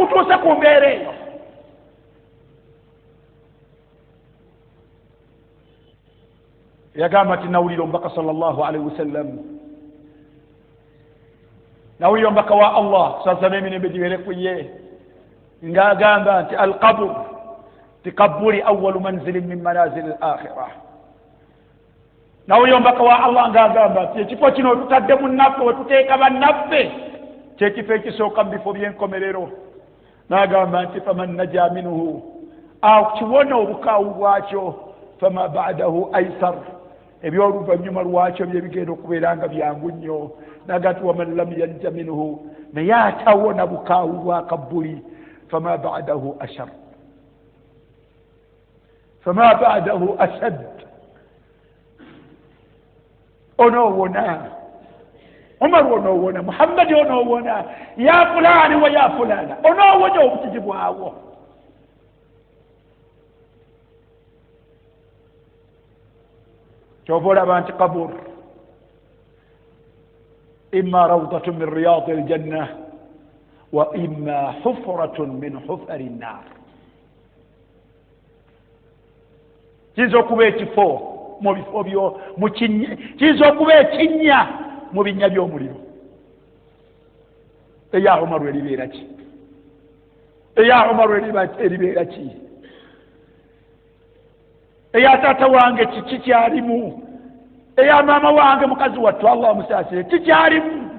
kutuusa ku mbeera eyo. yagamba nti nawulira omubaka sallallahu alaihi wasallam, nawulira omubaka wa Allah sasa n'emirembe gibeere ku ye ng'agamba nti alqabr tikaburi awalu manzilin min manazil al-akhirah. nawulira omubaka wa Allah ng'agamba nti ekifo kino wetutadde munnaffe wetuteeka bannaffe kyekifo ekisooka mu bifo by'enkomerero. n'agamba nti faman naja minhu, akiwona obukaawu bwakyo, fama ba'dahu aisar, ebyoluvannyuma lwakyo byebigenda okubeera nga byangu nnyo. naga nti waman lam yanja minhu, naye atawona bukaawu bwa kabbuli, fama ba'dahu ashar, fama ba'dahu ashad. onoowona Umar, onoowona Muhammad, onoowona ya fulani wa ya fulana, onoowona obutiji bwawo. kyova olaba nti kabur imma rawdatun min riyadi aljanna wa imma hufratun min hufari nnar. kiyinza okuba ekifo mu bifo kiyinza okuba ekinnya mu binnya by'omuliro. eya Umaru eribeera ki? eya Umaru eribeera ki? eya taata wange kiki kyalimu? eya maama wange mukazi wattu Allah musaasire kikyalimu?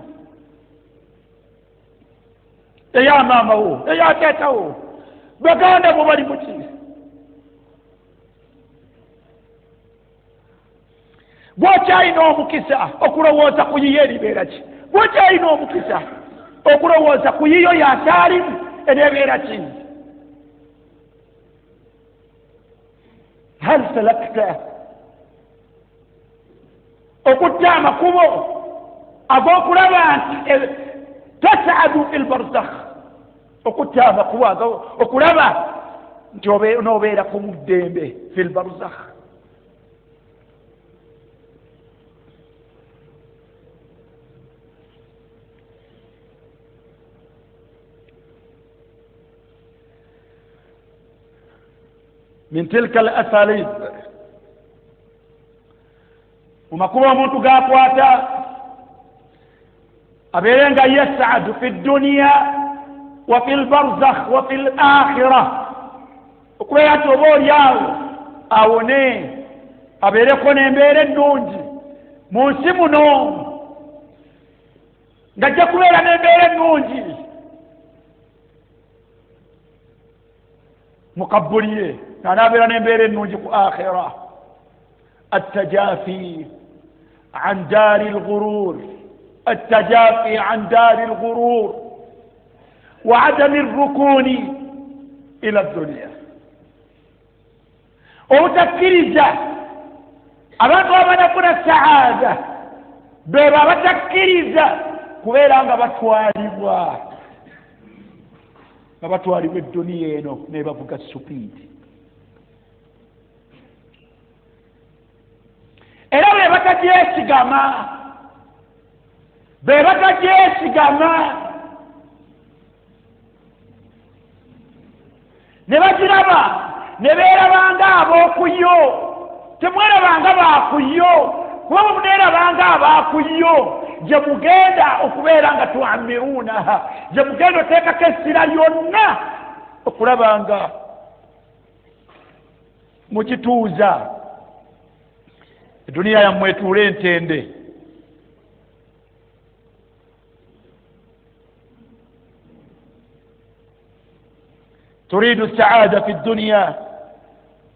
eya maama wo, eya taata wo, baganda bo bali muki? bw'okyalina omukisa okulowooza ku yiyo eribeera ki? bw'okyalina omukisa okulowooza ku yiyo yakyalimu eneebeera ki? hal salakta okutta amakubo ag'okulaba nti tasaadu fi lbarzakh, okutta amakubo okulaba nti onoobeera ku muddembe fi lbarzakh. من تلك الأساليب ومكوى منتو قاقواتا أبيرنغا يسعد في الدنيا وفي البرزخ وفي الآخرة وكوى يتوبور ياو أوني أبيركو نمبير النونجي موسم نوم نجا كوى نمبير النونجي مقبوليه نابر نمبر النوجك آخرة. التجافي عن دار الغرور، التجافي عن دار الغرور وعدم الركون إلى الدنيا. وتكريزة أبقى من أكون السعادة بابا تكريزة كويلا أنك بتواليوا babatwalibwa edduniya eno ne bavuga supiidi. era be batagyesigama ne bagiraba ne beerabanga ab'okuyo, temwerabanga baakuyo, kuba muneerabanga abaakuyo gye mugenda okubeera nga tuamiruunaha, gye mugenda oteekako essira lyonna okulaba nga mukituuza eduniya yammwe etuule entende. تريد السعادة في الدنيا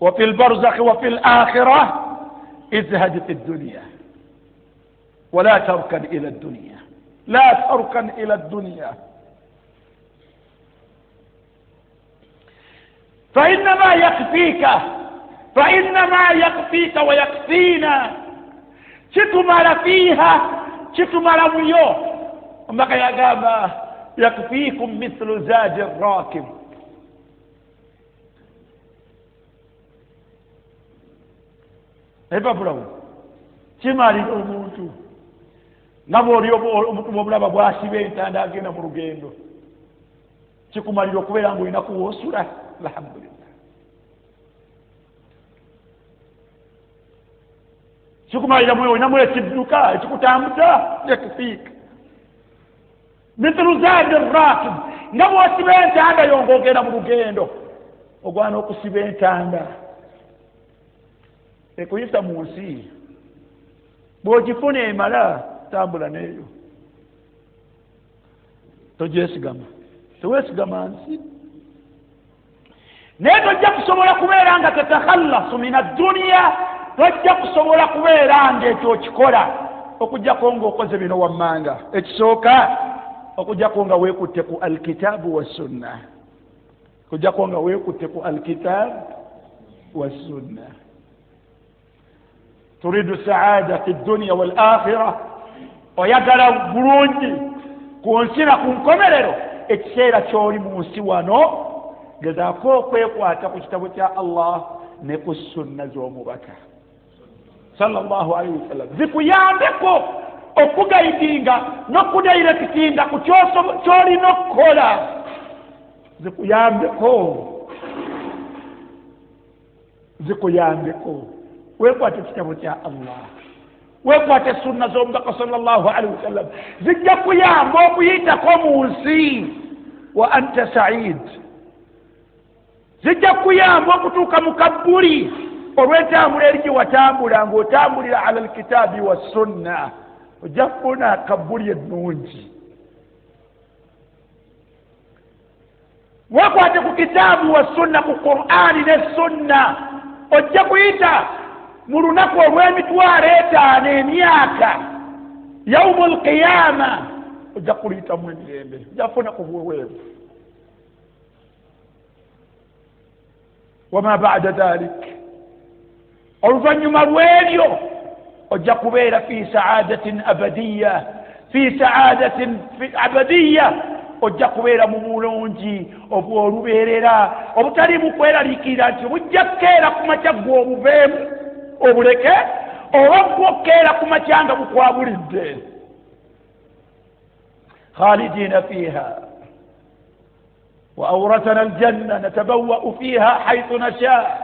وفي البرزخ وفي الآخرة، ازهد في الدنيا ولا تركن إلى الدنيا، لا تركن إلى الدنيا، فإنما يكفيك ويكفينا. شتمر فيها شتمر ميو أمك يا جابا يكفيكم مثل زاد الراكب. eba bulawo kimalira omuntu nga bw'oli omuntu bw'omulaba bw'asiba entanda agenda mu lugendo, kikumalira okubeera ng'olina kuwoosula. Alhamdulillah. kikumalira olinamu ekidduka ekikutambuza yakufiika. mithlu zaadi rakib, nga bw'osiba entanda yong'ogenda mu lugendo ogwana okusiba entanda ekuyisa mu nsi, bw'ogifuna emala tambula neeyo. Togyesigama, teweesigama nsi. naye tojja kusobola kubeera nga tatakhallasu min adduniya, tojja kusobola kubeera ng'ekyo okikola okugjako ng'okoze bino wammanga. Ekisooka okugjako nga weekutte ku alkitaabu wassunna, okugjako nga weekutte ku alkitaabu wassunna. turidu saada fi dunya wal akhira, oyagala bulungi ku nsi na ku nkomerero. ekiseera ky'oli mu nsi wano gezaako okwekwata ku kitabo kya Allah ne ku sunna z'omubaka sallallahu alaihi wasallam, zikuyambeko okugaidinga n'okudairekitinga ku ky'olina okukola, zikuyambeko. weekwate ekitabo kya Allah, weekwate sunna z'omubaka sallallahu alaihi wasallam, zijja kuyamba okuyitako mu nsi wa anta sa'id, zijja kuyamba okutuuka mu kabbuli olw'entambula eri gye watambula ng'otambulira ala alkitaabi wassunna, ojja kufuna kabbuli ennungi. weekwate ku kitaabu wassunna, ku Qur'ani ne sunna, ojja kuyita mu lunaku olw'emitwalo 5 emyaka, yawmu alqiyama, ojja kuluyitamu emirembe, ojja kufuna ku buweebu. wama ba'da dhalik, oluvannyuma lw'ebyo ojja kubeera fi saadatin abadiyya, fi saadatin abadiyya, ojja kubeera mu bulungi obw'olubeerera obutaliimu kweraliikirira nti bujja kukeera ku makya gwe obuveemu obuleke, oba bwokkeera ku makya nga bukwabulidde. khalidina fiha wa awrathana aljanna natabawwa'u fiha haythu nasha.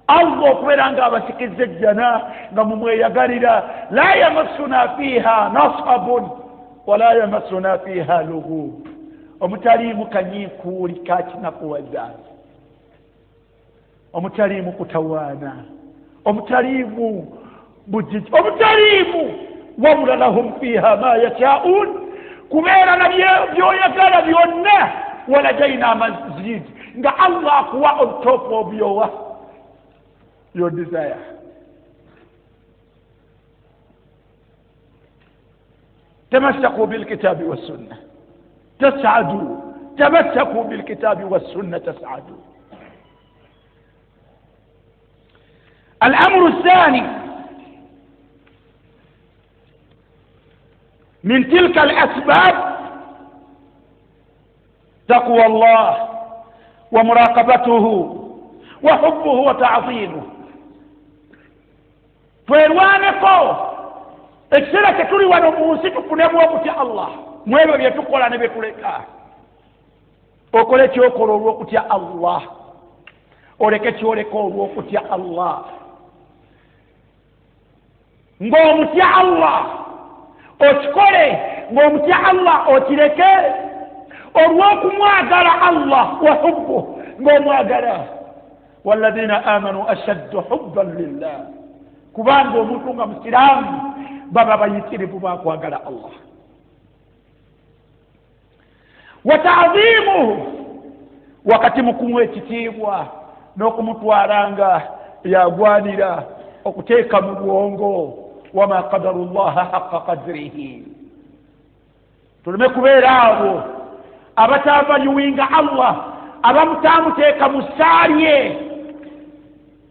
Allah okubeera nga abasikiza ejjana nga mumweyagalira, la yamassuna fiha nasabun wala yamassuna fiha lughub, omutaliimu kanyiikuuli kakinakuwaza, omutaliimu kutawaana, omutaliimu bujiji, omutaliimu wabula lahum fiha ma yasha'un, kubeera na byoyagala byonna, waladaina mazid, nga Allah akuwa on top of your desire. تمسكوا بالكتاب والسنة تسعدوا، تمسكوا بالكتاب والسنة تسعدوا. الأمر الثاني من تلك الأسباب تقوى الله ومراقبته وحبه وتعظيمه. فيروانكو ekiseera kyetuli wano mu nsi tufunemu okutya Allah mu ebyo bye tukola ne bye tuleka. Okole kyokola olw'okutya Allah, oleke kyoleka olw'okutya Allah. ng'omutya Allah okikole, ng'omutya Allah okireke olw'okumwagala Allah wa hubbu, ng'omwagala. walladhina amanu ashaddu hubban lillah, kubanga omuntu nga musiraamu baba bayitirivu bakwagala Allah. wa ta'zimuhu, wakati mukumuwa ekitiibwa n'okumutwalanga yagwanira okuteeka mu bwongo. wama qadaru llaha haqqa qadrihi, tuleme kubeera abo abatavanyuwinga Allah, abamutamuteeka mu ssaalye,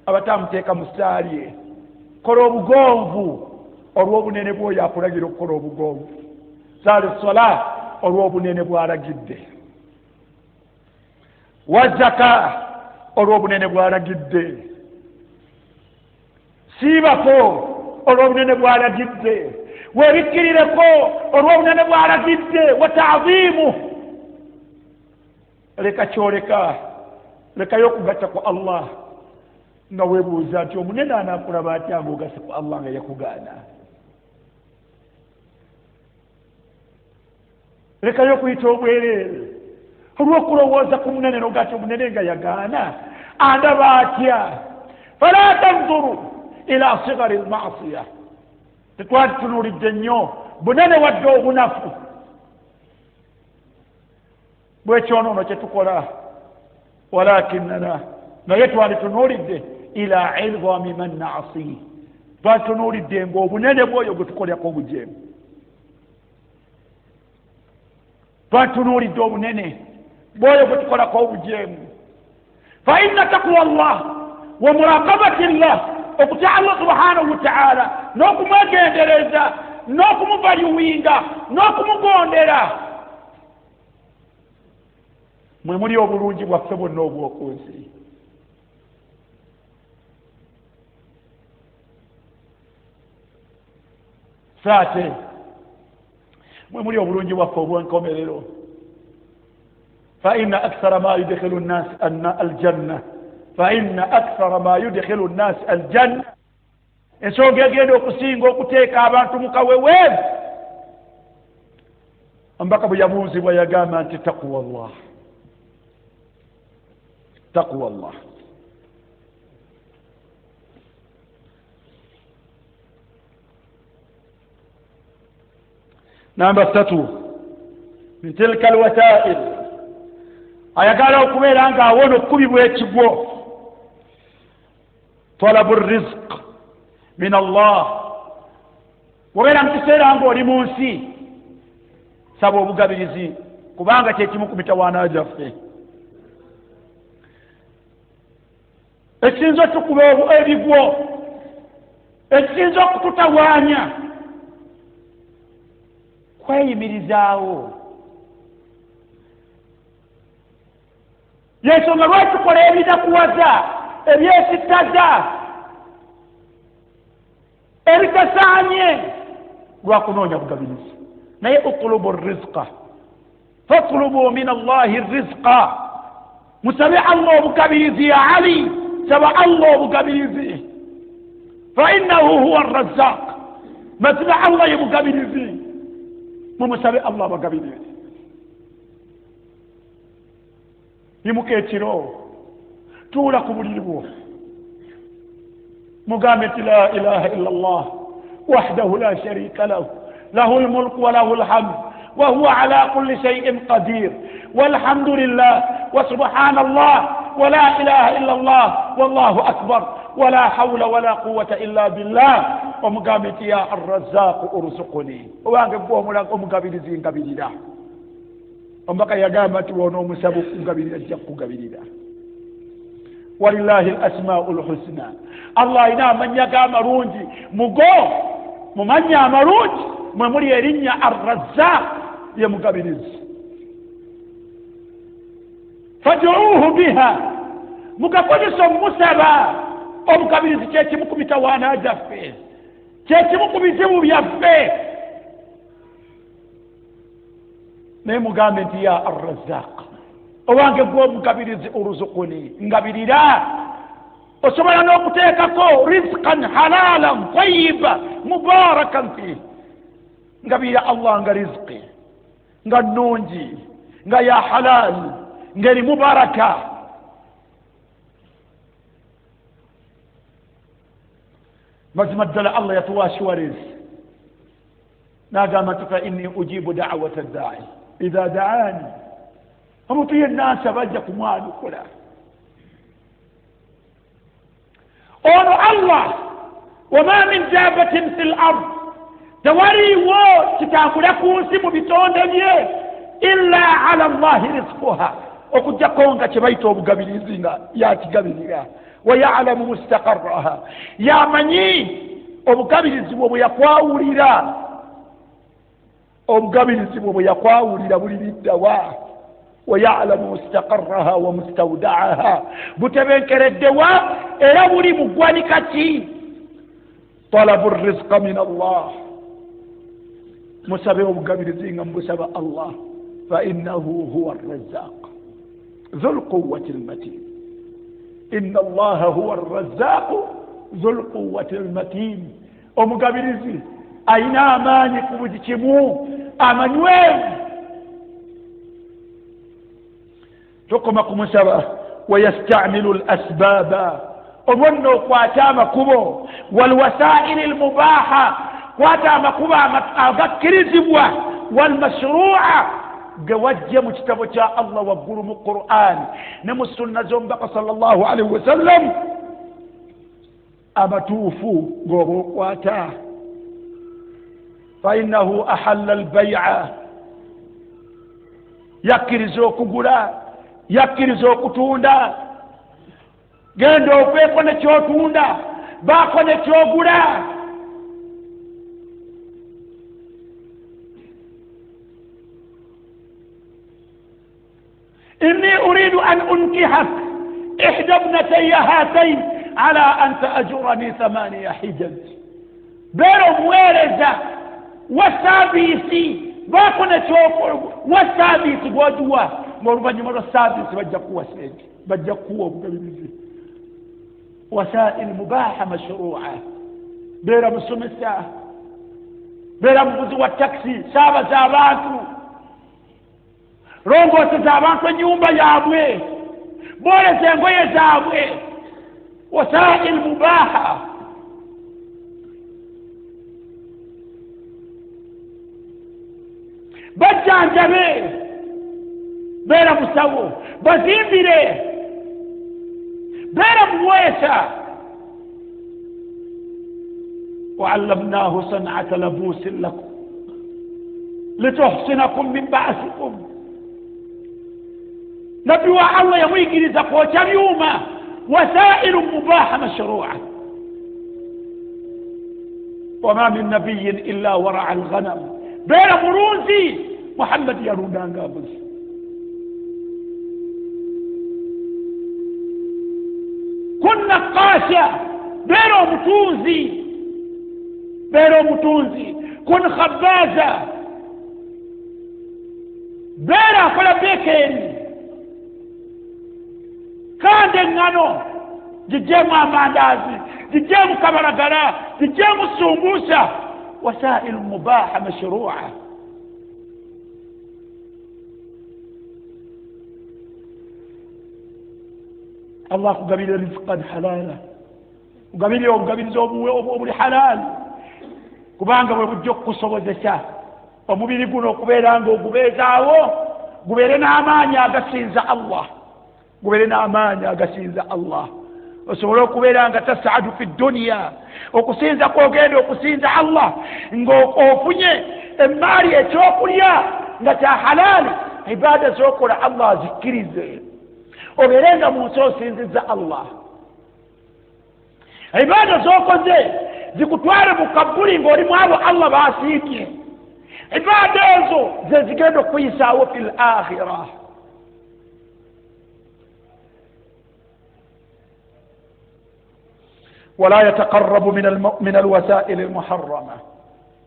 abatamuteeka mu ssaalye. kola obugonvu olw'obunene bw'oyo akulagira okukola obugonvu. saali sola olw'obunene bw'alagidde. wazaka olw'obunene bw'alagidde. siibako olw'obunene bw'alagidde. weebikkirireko olw'obunene bw'alagidde. wa ta'zimu, leka kyoleka lekayo okugatta ku Allah nga weebuuza nti omunene anaakulaba atya ng'ogase ku Allah nga yakugaana. Lekayo okuyita obwereere olw'okulowooza ku munene n'ogati omunene nga yagaana andaba atya. Fala tanzuru ila sigari almasiya, tetwatunuulidde nnyo bunene wadde obunafu bw'ekyonoono kye tukola, walakinana naye twalitunuulidde ila idhami man naasi, twatunuulidde ng'obunene bw'oyo gwe tukolyako obujeemu, twatunuulidde obunene bw'oyo gwe tukolako obujeemu. Fa inna taqwa Allah wa muraqabati llah, okutya Allah subhanahu wa ta'ala n'okumwegendereza n'okumuvaluwinga n'okumugondera, mwe muli obulungi bwaffe bwonna obw'oku nsi. Saate mwe muli obulungi bwaffe obw'enkomerero. فإن أكثر ما يدخل الناس الجنة فإن أكثر ما يدخل الناس الجنة ensonga egenda okusinga okuteeka abantu mu kaweweevu, ambaka bwe yabuuzibwa yagamba nti taqwa Allah, taqwa Allah. Namba 3 min tilka alwasa'il, ayagala okubeera ng'awona okukubibwa ekigwo, talabu rizq min Allah. Obeera mu kiseera ng'oli mu nsi, saba obugabirizi, kubanga kyekimu ku mitawaana gyaffe. Ekisinza okutukuba ebigwo, ekisinza okututawaanya, kweyimirizaawo. Yensonga lwaki tukola ebitakuwaza, ebyesittaza, ebitasaanye, lwakunoonya bugabirizi. Naye utlubu rizqa, fatlubu min Allahi rizqa, musabe Allah obugabirizi. Ya Ali, saba Allah obugabirizi. Fa innahu huwa arrazzaq, mazima Allah ye bugabirizi, mumusabe Allah bugabirizi. Yimuka ekiro, tuula ku buliri bwo, mugambe nti la ilaha illa Allah wahdahu la sharika lahu lahu almulku wa lahu alhamd wa huwa ala kulli shay'in qadir walhamdulillah wa subhanallah wa la ilaha illa Allah wallahu akbar wa la hawla wa la quwwata illa billah. Omugambe nti ya arrazzaq urzuqni, owange gwe omugabirizi ngabirira. Ombaka yagamba nti wona omusabu kugabirira ajja kugabirira. Walillahi al-asma'ul husna, Allah ina amanya amalungi, mugo mumanya amalungi mwe muli erinnya Ar-Razzaq, ye mugabirizi. Fad'uuhu biha, mugakozesa omusaba omugabirizi. Kyekimu ku mitawaana gyaffe, kyekimu ku bizibu byaffe. Naye mugambe nti ya Ar-Razzaq, owange gwe omugabirizi urzuquni, ngabirira. Osobola n'okuteekako rizqan halalan tayyiba mubarakan fihi, ngabirira Allah nga rizqi nga nnungi, nga ya halal, ngeri mubaraka. Mazima ddala Allah yatuwaashiwariza n'agamba nti fa inni ujibu da'wata ad-da'i idha da'ani. Omuntu yenna ansaba ajja kumwanukula. Ono Allah, wama min dabbatin fil ard, tewaliwo kitambula ku nsi mu bitonde bye, illa ala Allahi rizquha, okujjako nga kye bayita obugabirizi nga yakigabirira. Wa ya'lamu mustaqarraha, yamanyi obugabirizi bwe yakwawulira, obugabirizi bwe yakwawulira buli liddawa. ويعلم مستقرها ومستودعها, butebenkereddewa era buli mugwanikati. طلب الرزق من الله, musabe obugabirizi nga mubusaba Allah. فإنه هو الرزاق, ذو القوة المتين. إن الله هو الرزاق ذو القوة المتين. omugabirizi alina amaanyi ku buli kimu amanywevu. tukoma kumusaba wayastamilu lasbaba obwonna okwata amakubo walwasaili almubaha kwata amakubo agakkirizibwa walmashrua gawajje mu kitabo kya Allah waggulu mu Qur'an ne mu sunna z'omubaka sallallahu alaihi wasallam amatuufu ng'oba okwata. fainahu ahalla albay'a yakkiriza okugula yakkiriza okutunda. genda okweeko ne kyotunda baako ne kyogula. inni uridu an unkihak ihda ibnatayya hatayn ala an taajurani 8 hijaj. beera omuweereza wasaabisi baako ne kyokola wasaabisi gwojuwa ng'oluvannyuma lwa saabisi bajja kuwa sente bajja kuwa obugabirizi. wasail mubaha mashrua. beera musomesa beera muvuzi wa takisi saabaza abantu rongooseza abantu ennyumba yaabwe booleza engoye zaabwe. wasail mubaha. bajjanjabe beera musawo bazimbire beera muweesa. waallamnahu san'ata labusin lakum lituhsinakum min ba'sikum. nabbi wa Allah yamuyigiriza kwokya byuma. wasailu mubaha mashrua. wama min nabiyin illa wara'a alghanam. beera mulunzi. Muhammad yarundanga mbuzi. kun naqasha. beera omutunzi beera omutunzi. kun khabbaza. beera akola bekeri. kandi eŋŋano gijjeemu amandaazi gijjeemu kabalagala gijjeemu sumbuusa. wasailu mubaha mashrua. Allah kugabira rizqan halala kugabira obugabiriza obuli halal kubanga bwe bujja okukusobozesa omubiri guno okubeera nga ogubeezaawo gubeere n'amaanyi agasinza Allah gubeere n'amaanyi agasinza Allah osobole okubeera nga tasaadu fi dunya okusinza kwogenda okusinza Allah ng'ofunye emaali ekyokulya nga kya halali ibaada z'okola Allah azikkirize obeere nga mu nsi osinziza Allah. ibaada z'okoze zikutwale mu kabbuli ng'oli mu abo Allah baasiimye. ibaada ezo ze zigenda okuyisaawo fil akhirah. ولا يتقرب من الوسائل المحرمة.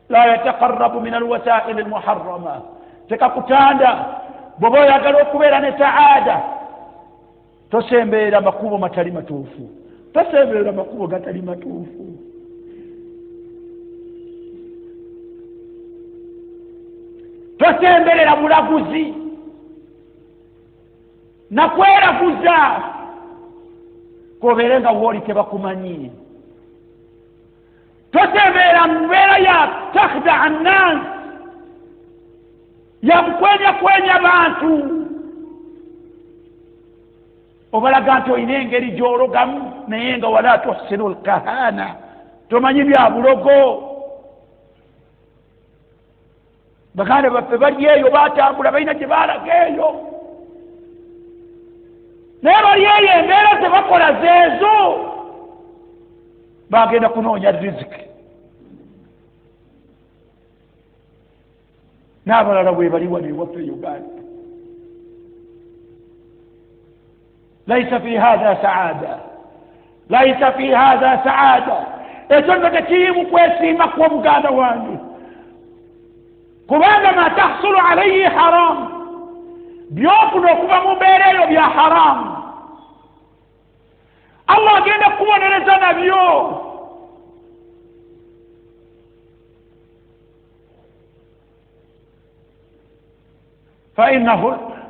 لا يتقرب من الوسائل المحرمة. تكاكتاندا بوبو يغالو كوبيرا نسعادة tosembeera makubo matali matuufu tosembeera makubo gatali matuufu. tosemberera bulaguzi nakweraguza kobeere nga wooli tebakumanyi. tosembeera mbeera ya takhda annas yakukwenya bantu obalaga nti olina engeri gy'ologamu naye nga wala tuhsinu lkahana tomanyi bya bulogo. baganda baffe bali eyo batambula balina gye baalaga eyo naye bali eyo embeera zebakola zeezo bagenda kunoonya riziki. n'abalala bwe bali wano ewaffe Uganda. ليس في هذا سعادة ليس في هذا سعادة. ekyo tekiyimu kwesiima kw'omuganda wange kubanga ma tahsulu alayhi haram byofuna okuva mu mbeera eyo bya haramu Allah agenda kubonereza nabyo.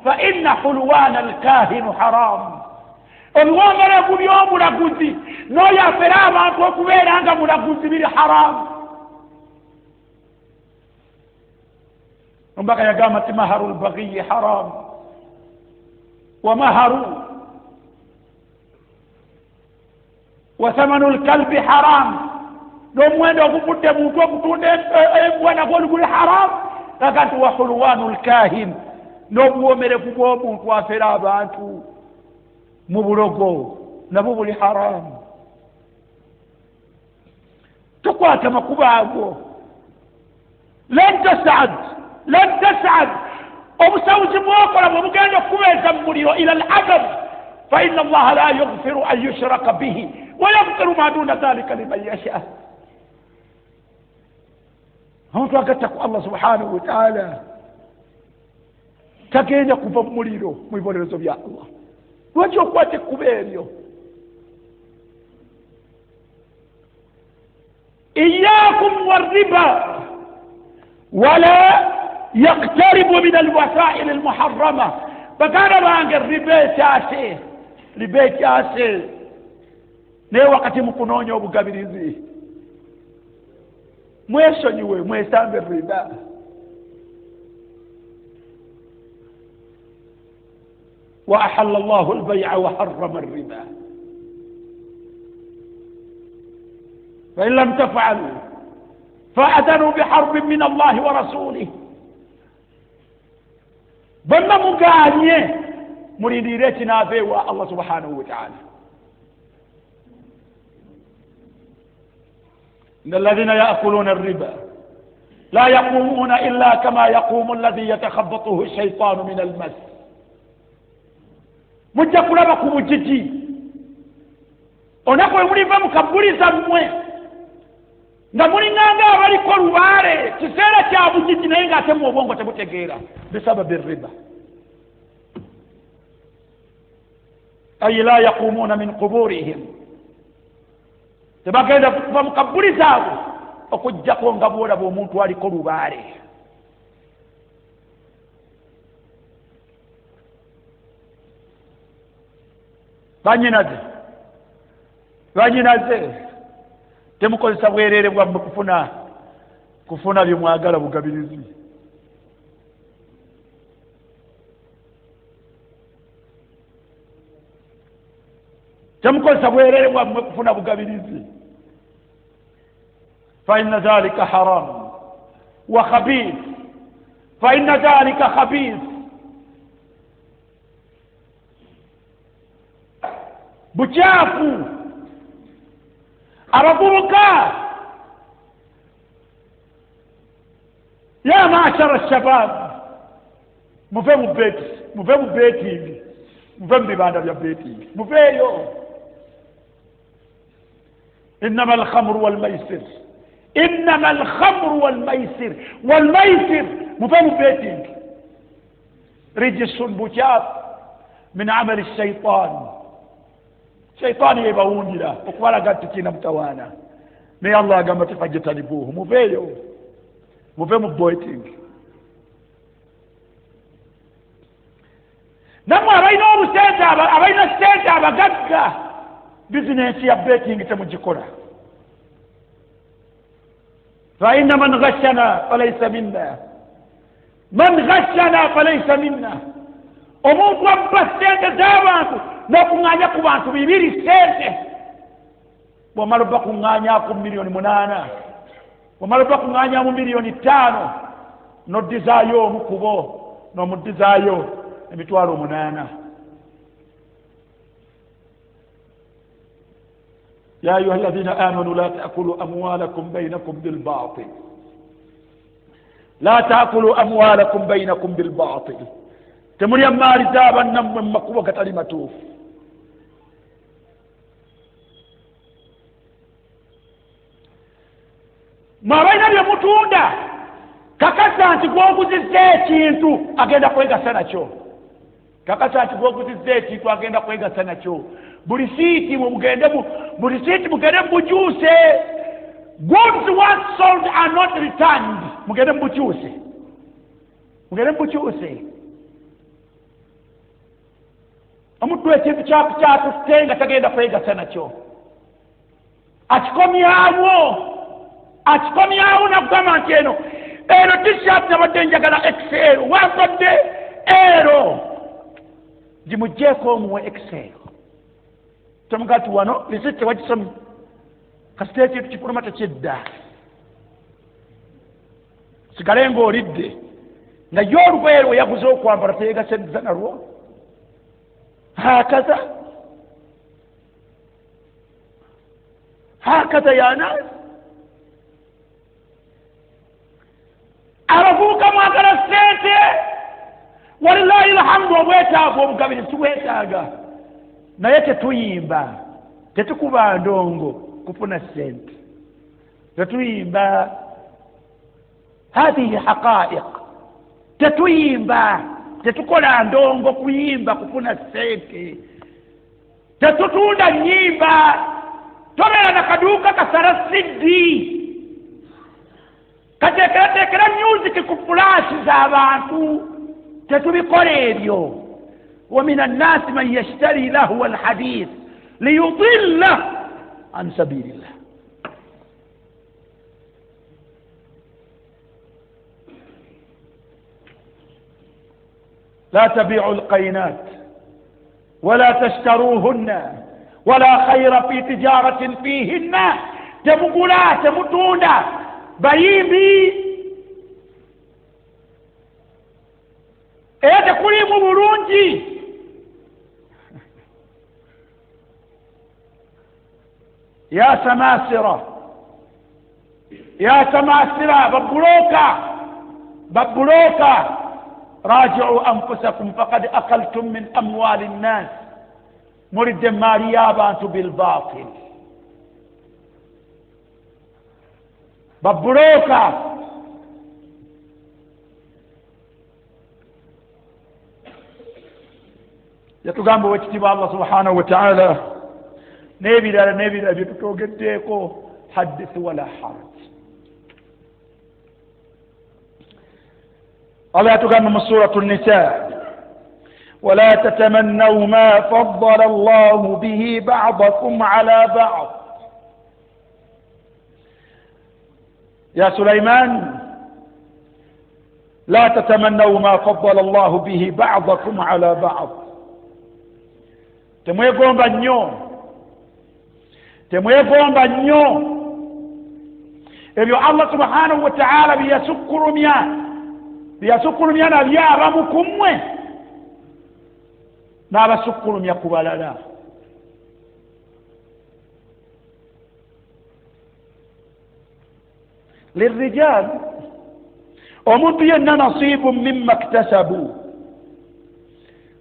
فإن حلوان الكاهن حرام. الوامر اليوم ملاقوزي نويا فراما وكوين عنك ملاقوزي بي حرام. وبقى يا قامت مهر البغي حرام ومهر وثمن الكلب حرام. لو وين أقول تبوتوا بتون وانا أقول حرام. لكن وحلوان الكاهن نبوه مرفوه بوتوا فرابانتو مبلغو نبوه لحرام. تقوات مكباغو لن تسعد ومسوز موقرا ومكان كويس مريو الى الابد. فان الله لا يغفر ان يشرك به ويغفر ما دون ذلك لمن يشاء. هم توقتك الله سبحانه وتعالى تكين يكفر مريو ميبولرزو يا الله وجو قواتك كبيريو. إياكم والربا ولا يقترب من الوسائل المحرمة. فكان بانك الربا تاسي ne wakati mkunonyo obugabirizi mwesonyiwe mwesambe riba. وأحل الله البيع وحرم الربا فإن لم تفعلوا فأذنوا بحرب من الله ورسوله. بما مقانيه مريديتنا في الله سبحانه وتعالى. إن الذين يأكلون الربا لا يقومون إلا كما يقوم الذي يتخبطه الشيطان من المس. مجاكولا بكم جدي onako muliva mukabuliza mmwe nga mulinganga abaliko lubaale kiseera kya bujiji naye ng'ate mu obwongo tebutegeera bisababi riba. ay la yaqumuna min quburihim tebagenda kuva mukabuliza abo okujjako nga bwolaba omuntu aliko lubaale. banyinaze temukozesa bwereere bwammwe kufuna byemwagala bugabirizi. temukozesa bwereere bwammwe kufuna bugabirizi. فإن ذلك حرام وخبيث. فإن ذلك خبيث. buchafu abavubuka ya maashara alshabab muve mu betingi muve mu bibanda bya betingi muveeyo. إنما الخمر والميسر muve mu betingi رجس buchafu من عمل الشيطان. شيطان يباونجلا وكوالا قاتتين متوانا مي الله قام تفجتنبوه مفيو مبويتينج. نمو أبينو أبين السيطة بقدقة بزنسي يبيتينج تمجكولا. فإن من غشنا فليس منا omuntu abba ssente z'abantu n'okuŋŋaanya ku bantu bibiri ssente. bw'omala obba kuŋŋaanyako miliyoni 8 bw'omala obba kuŋŋaanyamu miliyoni 5 n'oddizaayo omu ku bo n'omuddizaayo emitwalo 8. يا أيها الذين آمنوا لا تأكلوا أموالكم بينكم بالباطل temuli amaali z'abannammwe mu makubo gatali matuufu. mwabalina bye mutunda kakasa nti gw'oguzizza ekintu agenda kwegasa nakyo. kakasa ati gwoguziza eki twagenda kwegasa nakyo buli siiti mugende mubukyuse. Goods once sold are not returned. Mugende mubukyuse. Omuntu ekintu kyatutte nga tagenda kwegasa nakyo akikomyawo nakugamba nti eno t-shirt nabadde njagala XL wambadde ero gimugjeeko omuwe XL. Tomugati wano lisiti tewagisomye kasita ekintu kifuluma tekyedda sigale ng'olidde nga ye olugoye lwe yaguze okwambala teyegasezza nalwo. hakaza ya naasi abavubuka mwagala ssente walillahi alhamdu obwetaavu obugabire tubwetaaga naye tetuyimba tetukuba ndongo kufuna ssente tetuyimba hadhihi haqaiq tetuyimba tetukola ndongo kuyimba kufuna ssente tetutunda nnyimba tobeera na kaduuka kasara siddi kateekerateekera music ku fulaasi z'abantu tetubikola ebyo. ومن الناس من يشتري لهو الحديث ليضل عن سبيل الله. لا تبيعوا القينات ولا تشتروهن ولا خير في تجارة فيهن. تمقولا تمتونا bayimbi tekulimu bulungi. ya samasira babbuloka raji'u anfusakum faqad akaltum min amwali an-nas muridde maali y'abantu bilbatil. babbuloka yatugamba wekitiibwa Allah subhanahu wa ta'ala n'ebirala byetutogeddeeko haddith wala haraj. Allah yatugamba mu suratu an-nisa ولا تتمنوا ما فضل الله به بعضكم على بعض. يا سليمان لا تتمنوا ما فضل الله به بعضكم على بعض. temwegomba nnyo ebyo Allah subhanahu wa ta'ala biyasukkulumya nabyo abamu ku mmwe n'abasukkulumya ku balala. للرجال omuntu yenna nasibu mimma iktasabu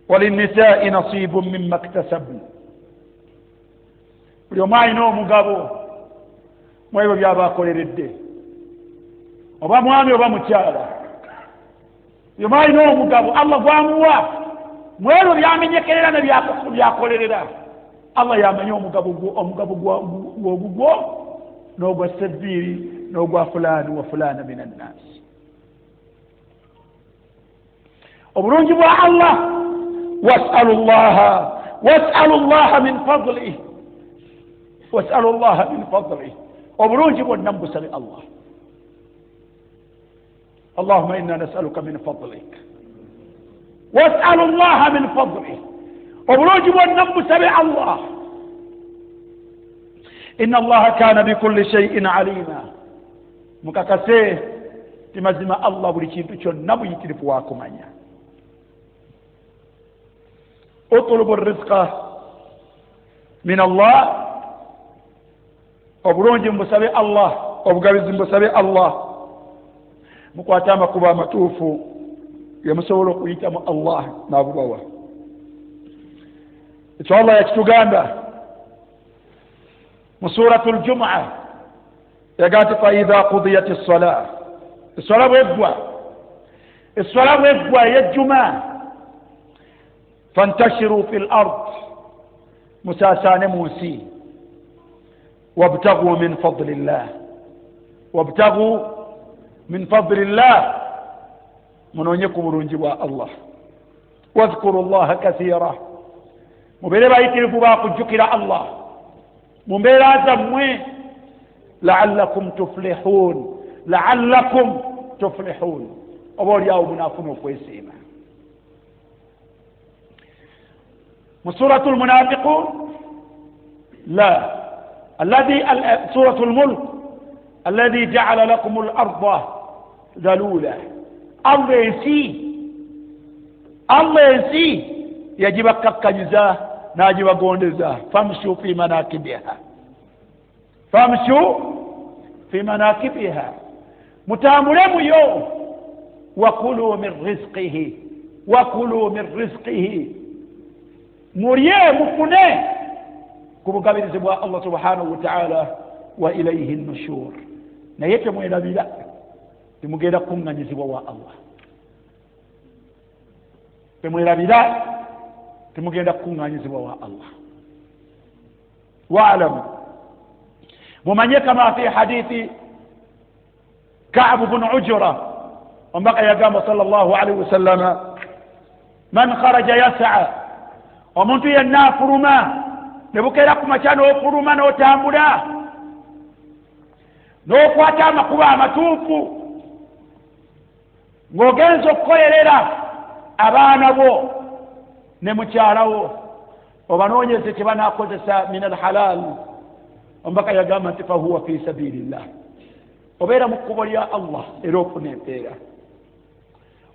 وللنساء نصيب مما اكتسبوا. buli omu alina omugabo mu ebyo byaba akoleredde, oba mwami oba mukyala. buli omu alina omugabo Allah gwamuwa mu ebyo byamenyekerera ne byakolerera. Allah yamanyi omugabo gw'ogugwo n'ogwa Sabbiiri n'ogwa fulaani wa fulaana min annaas. obulungi bwa Allah واسألوا الله من فضله وبروج والنبس لله. اللهم إنا نسألك من فضلك واسألوا الله من فضله وبروج والنبس لله. إن الله كان بكل شيء عليما. مكاكسيه تمزم الله بريشين تشون نبو يتلفواكم عنيا. اطلبوا الرزق من الله obulungi mbusabe Allah obugabizi mbusabe Allah mukwata amakuba amatuufu gemusobola okuyitamu Allah n'abubawa. ekyo Allah yakitugamba mu suratu al-Jumu'ah yagati fa idha qudiyat as-salah. essola bweggwa ey'ejjuma فانتشروا في الأرض مساسان موسي وابتغوا من فضل الله وابتغوا من فضل الله منونيكم رنجوا الله واذكروا الله كثيرا مبيرا يتلفوا باقوا جكرا الله مبيرا زموه لعلكم تفلحون لعلكم تفلحون أبور ياو منافنوا كويسيما وسورة المنافقون لا سورة الملك الذي جعل لكم الأرض ذلولا الله ينسي يجب كجزا ناجب قوندزا فامشوا في مناكبها متاملين يوم وكلوا من رزقه مريه مكنه كبقابل زبوا الله سبحانه وتعالى وإليه النشور نيتم إلى بلا تمجد كنا نزبوا الله تمجد بلا تمجد كنا نزبوا الله واعلم ومن كما في حديث كعب بن عجرة وبقى يقام صلى الله عليه وسلم من خرج يسعى ومن ينا فرما نبكي لكم شانو فرما نوتامبلا نوkwata amakuba amatuufu ng'ogenza okukolerera abaana bo ne mukyala wo obanoonyeze kye banaakozesa min alhalal ombaka yagamba nti fahuwa fi sabilillah obeera mu kkubo lya allah era ofuna empeera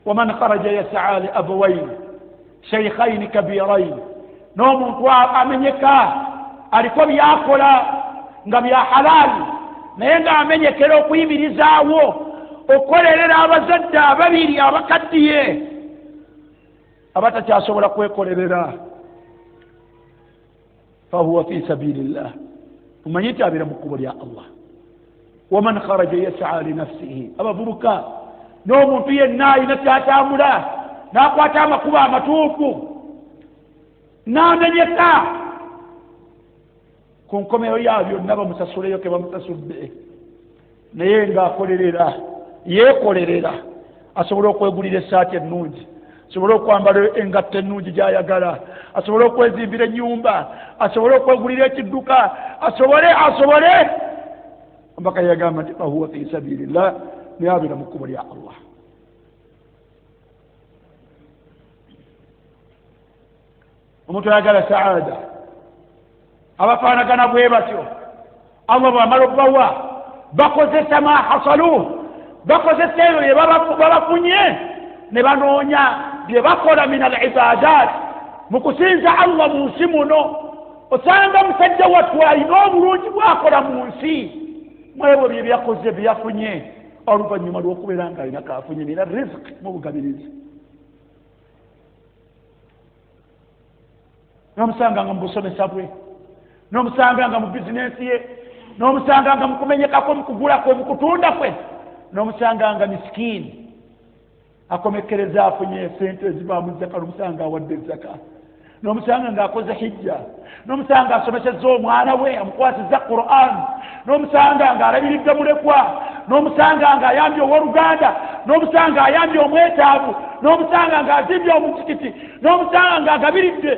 waman kharaja yasaa li abawain shaykhaini kabirain n'omuntu amenyeka aliko byakola nga bya halali naye ng'amenyekera okuyimirizaawo okukolerera abazadde ababiri abakaddiye abatakyasobola kwekolerera fahuwa fi sabilillah umanye nti abeera mu kkubo lya allah waman kharaja yasaa linafsihi abavubuka n'omuntu yenna alina kyatambula n'akwata amakubo amatuufu n'amenyeka ku nkomero yaabyo byonna bamusasuleyo ke bamusasudde naye ng'akolerera yeekolerera asobole okwegulira essaati ennungi asobole okwambala engatto ennungi gy'ayagala asobole okwezimbira ennyumba asobole okwegulira ekidduka asobole mpaka yagamba nti fahuwa fi sabilillah naye abeera mu kkubo lya allah omuntu ayagala saada abafaanagana bwe batyo allah bwamala okubawa bakozesa ma hasaluhu bakozesa ebyo bye babafunye ne banoonya bye bakola min al ibadat mu kusinza allah mu nsi muno osanga musajja wattu alina obulungi bwakola mu nsi mwebyo bye byakoze bye yafunye oluvannyuma lw'okubeera nga alina kaafunye mina riziki mu bugabirizi n'omusanga nga mu busomesa bwe n'omusanga nga mu bizinensi ye n'omusanga nga mu kumenyekako mu kugula kwe mu kutunda kwe n'omusanga nga misikini akomekereza afunye sente ezivaamu zaka n'omusanga awadde zaka n'omusanga ng'akoze hijja n'omusanga asomesezza omwana we amukwasizza Qur'an n'omusanga ng'alabiridde mulekwa n'omusanga ng'ayambye ow'oluganda n'omusanga ayambye omwetaavu n'omusanga ng'azimbye omuzikiti n'omusanga ng'agabiridde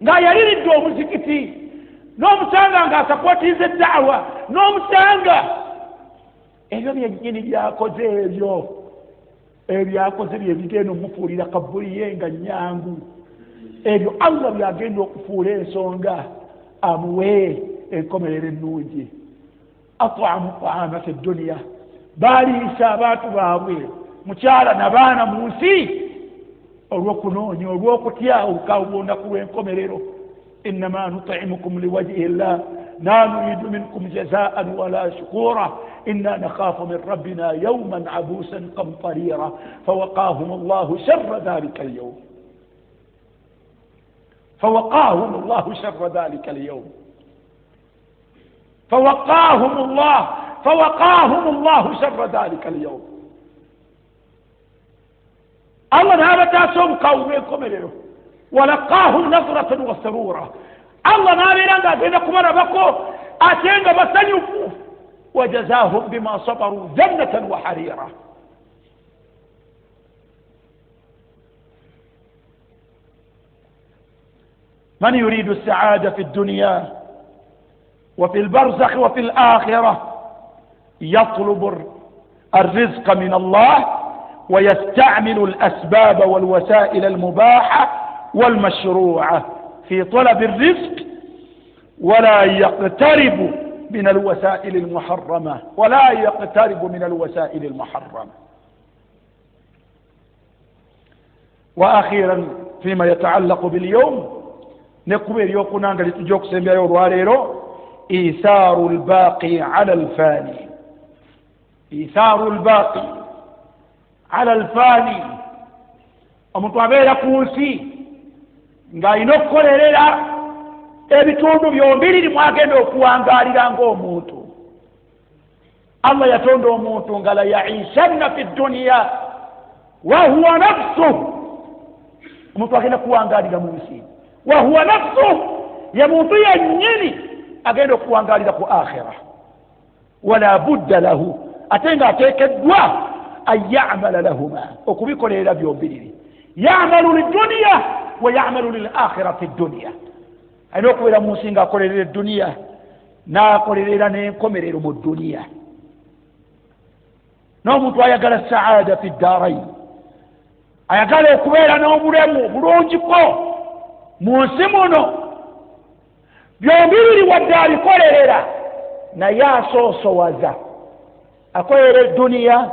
ng'ayaliridde omuzikiti n'omusanga ng'asakootiza eddawa n'omusanga ebyo byennyini byakoze ebyakoze bye bigenda omufuulira kabuli ye nga nnyangu ebyo allah byagenda okufuula ensonga amuwe enkomerero ennungi at'amu ta'ama fi dduniya baaliisa abantu baabwe mukyala n'abaana mu nsi olw'okunoonya olw'okutya olukaawunaku lw'enkomerero innama nut'imukum liwajhi llah la nuridu minkum jazaan wala shukura inna nakhafu min rabbina yawman abusan qamtarira fawaqahum allahu sharra dhalika alyawm فوقاهم الله شر ذلك اليوم فوقاهم الله شر ذلك اليوم الله نابتاسهم قوميكم إليه ولقاهم نظرة وسرورا الله نابيرانغا بينكم ربكو أتينغا بسنيفو وجزاهم بما صبروا جنة وحريرا. من يريد السعادة في الدنيا وفي البرزخ وفي الآخرة يطلب الرزق من الله ويستعمل الأسباب والوسائل المباحة والمشروعة في طلب الرزق ولا يقترب من الوسائل المحرمة وأخيرا فيما يتعلق باليوم نقبل يوكونا لتجوك سميا يورواريرو إيثار الباقي على الفاني. إيثار الباقي على الفاني omutwabera kunsi nga ino kukolerera ebitundu byombiriri mwagenda okuwangalira ng'omuntu. Allah yatonda omuntu nga la yaishanna fi dunya wa huwa nafsuhu, omuntu agenda kuwangalira mu nsi wa huwa nafsuhu, ye muntu yennyini agenda okuwangalira ku akhira. Wala budda lahu, ate nga ateekeddwa an ya'mala lahuma, okubikolerera byombiriri. Ya'malu lidunya wa ya'malu lil akhirati dunya, alina okubeera mu nsi nga akolerera edduniya n'akolerera n'enkomerero mu dduniya. N'omuntu ayagala saada fi ddarain, ayagala okubeera n'obulemu bulungiko mu nsi muno, byombiriri wadde abikolerera naye asoosowaza, akolerera edduniya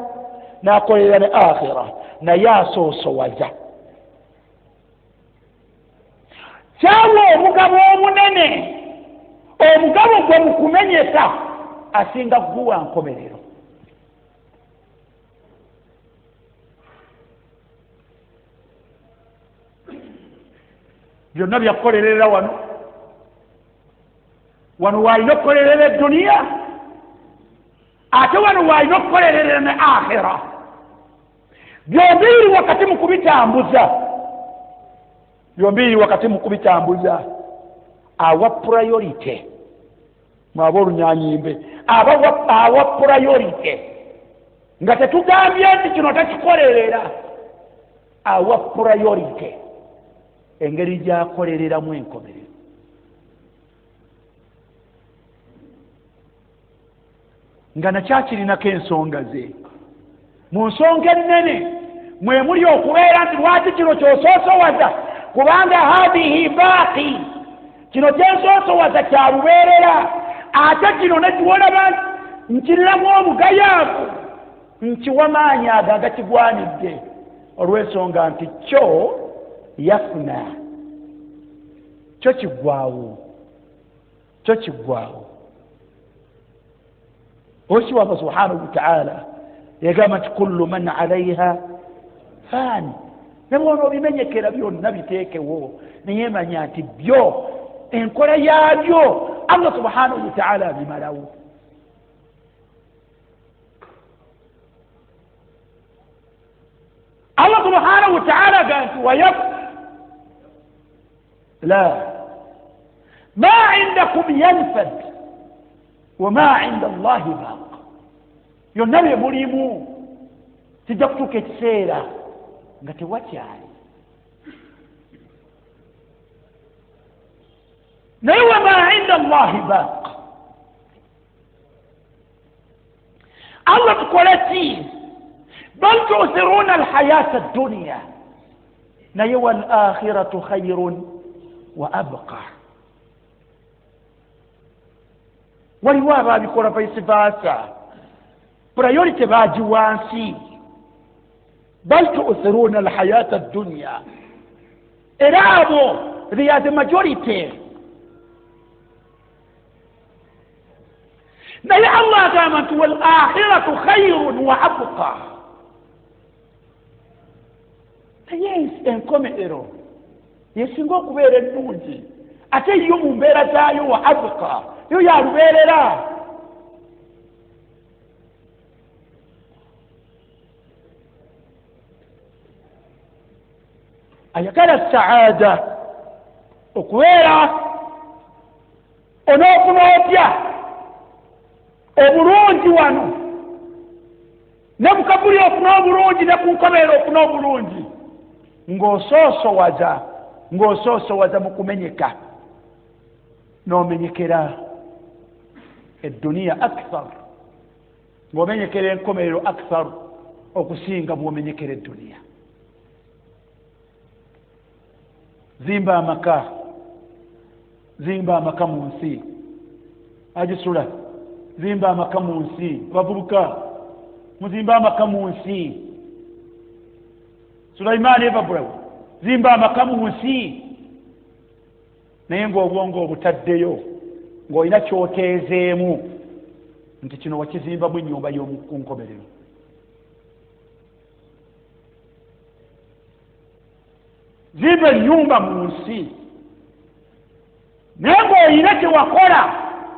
n'akolerera ne akhira, naye asoosowaza. Kyawa omugabo omunene, omugabo gwe mukumenyesa asinga guwa nkomerero. byonna byakukolerera wano walina okukolerera edduniya, ate wano walina okukolerera ne akhira. Byombiriri wakati mu kubitambuza awa priority mwaba olunyanyimbe, awa priority nga tetugambye nti kino takikolerera, awa priority engeri gyakolereramu enkomerero. Nga nakyakirinako ensonga ze. Mu nsonga ennene mwe muli okubeera nti lwaki kino kyosoosowaza, kubanga hadihi baaqi, kino kyensoosowaza kya lubeerera, ate kino nekiwolaba nkiriramu omugayaavu, nkiwa maanyi ago agakigwanidde, olw'ensonga nti kyo yafuna, kyo kiggwaawo. Okiwa Allah subhanahu wa ta'ala yagamba nti kullu man alayha fan, ne bw'ona obimenyekera byonna biteekewo, naye manya nti byo enkola yaabyo Allah subhanahu wa ta'ala abimalawo. Allah subhanahu wa ta'ala ganti wayabqa la ma indakum yanfad wa ma inda Allahi baq. Byonna bye mulimu kijja kutuuka ekiseera nga tewakyali, naye wa ma inda Allahi baq. Allah tukole ki? bal tu'thiruna alhayata ad-dunya, naye wal akhiratu khayrun wa abqa. Waliwo ababikola vice versa, priority baagi wansi. bal tu'thiruna alhayata ad-dunya, era abo they are the majority. naye Allah agamba nti wal akhiratu khayrun wa abqa. naye enkomerero yesinga okubeera ennungi, ate yo mu mbeera zaayo wa abqa, yo yalubeerera. ayagala saada okubeera onoofuna otya obulungi wano ne mu kabuli ofuna obulungi ne ku nkomerero ofuna obulungi ng'osoosowaza mu kumenyeka n'omenyekera edduniya akthar ng'omenyekera enkomerero akthar okusinga bw'omenyekera edduniya. zimba amaka mu nsi agisula zimba amaka mu nsi abavubuka muzimba amaka mu nsi Sulaiman ebabulawo zimba amaka mu nsi naye ng'obwongo obutaddeyo ng'olina kyoteezeemu nti kino wakizimbamu ennyumba y'omukunkomerero. Zimba ennyumba mu nsi naye ng'olina kyewakola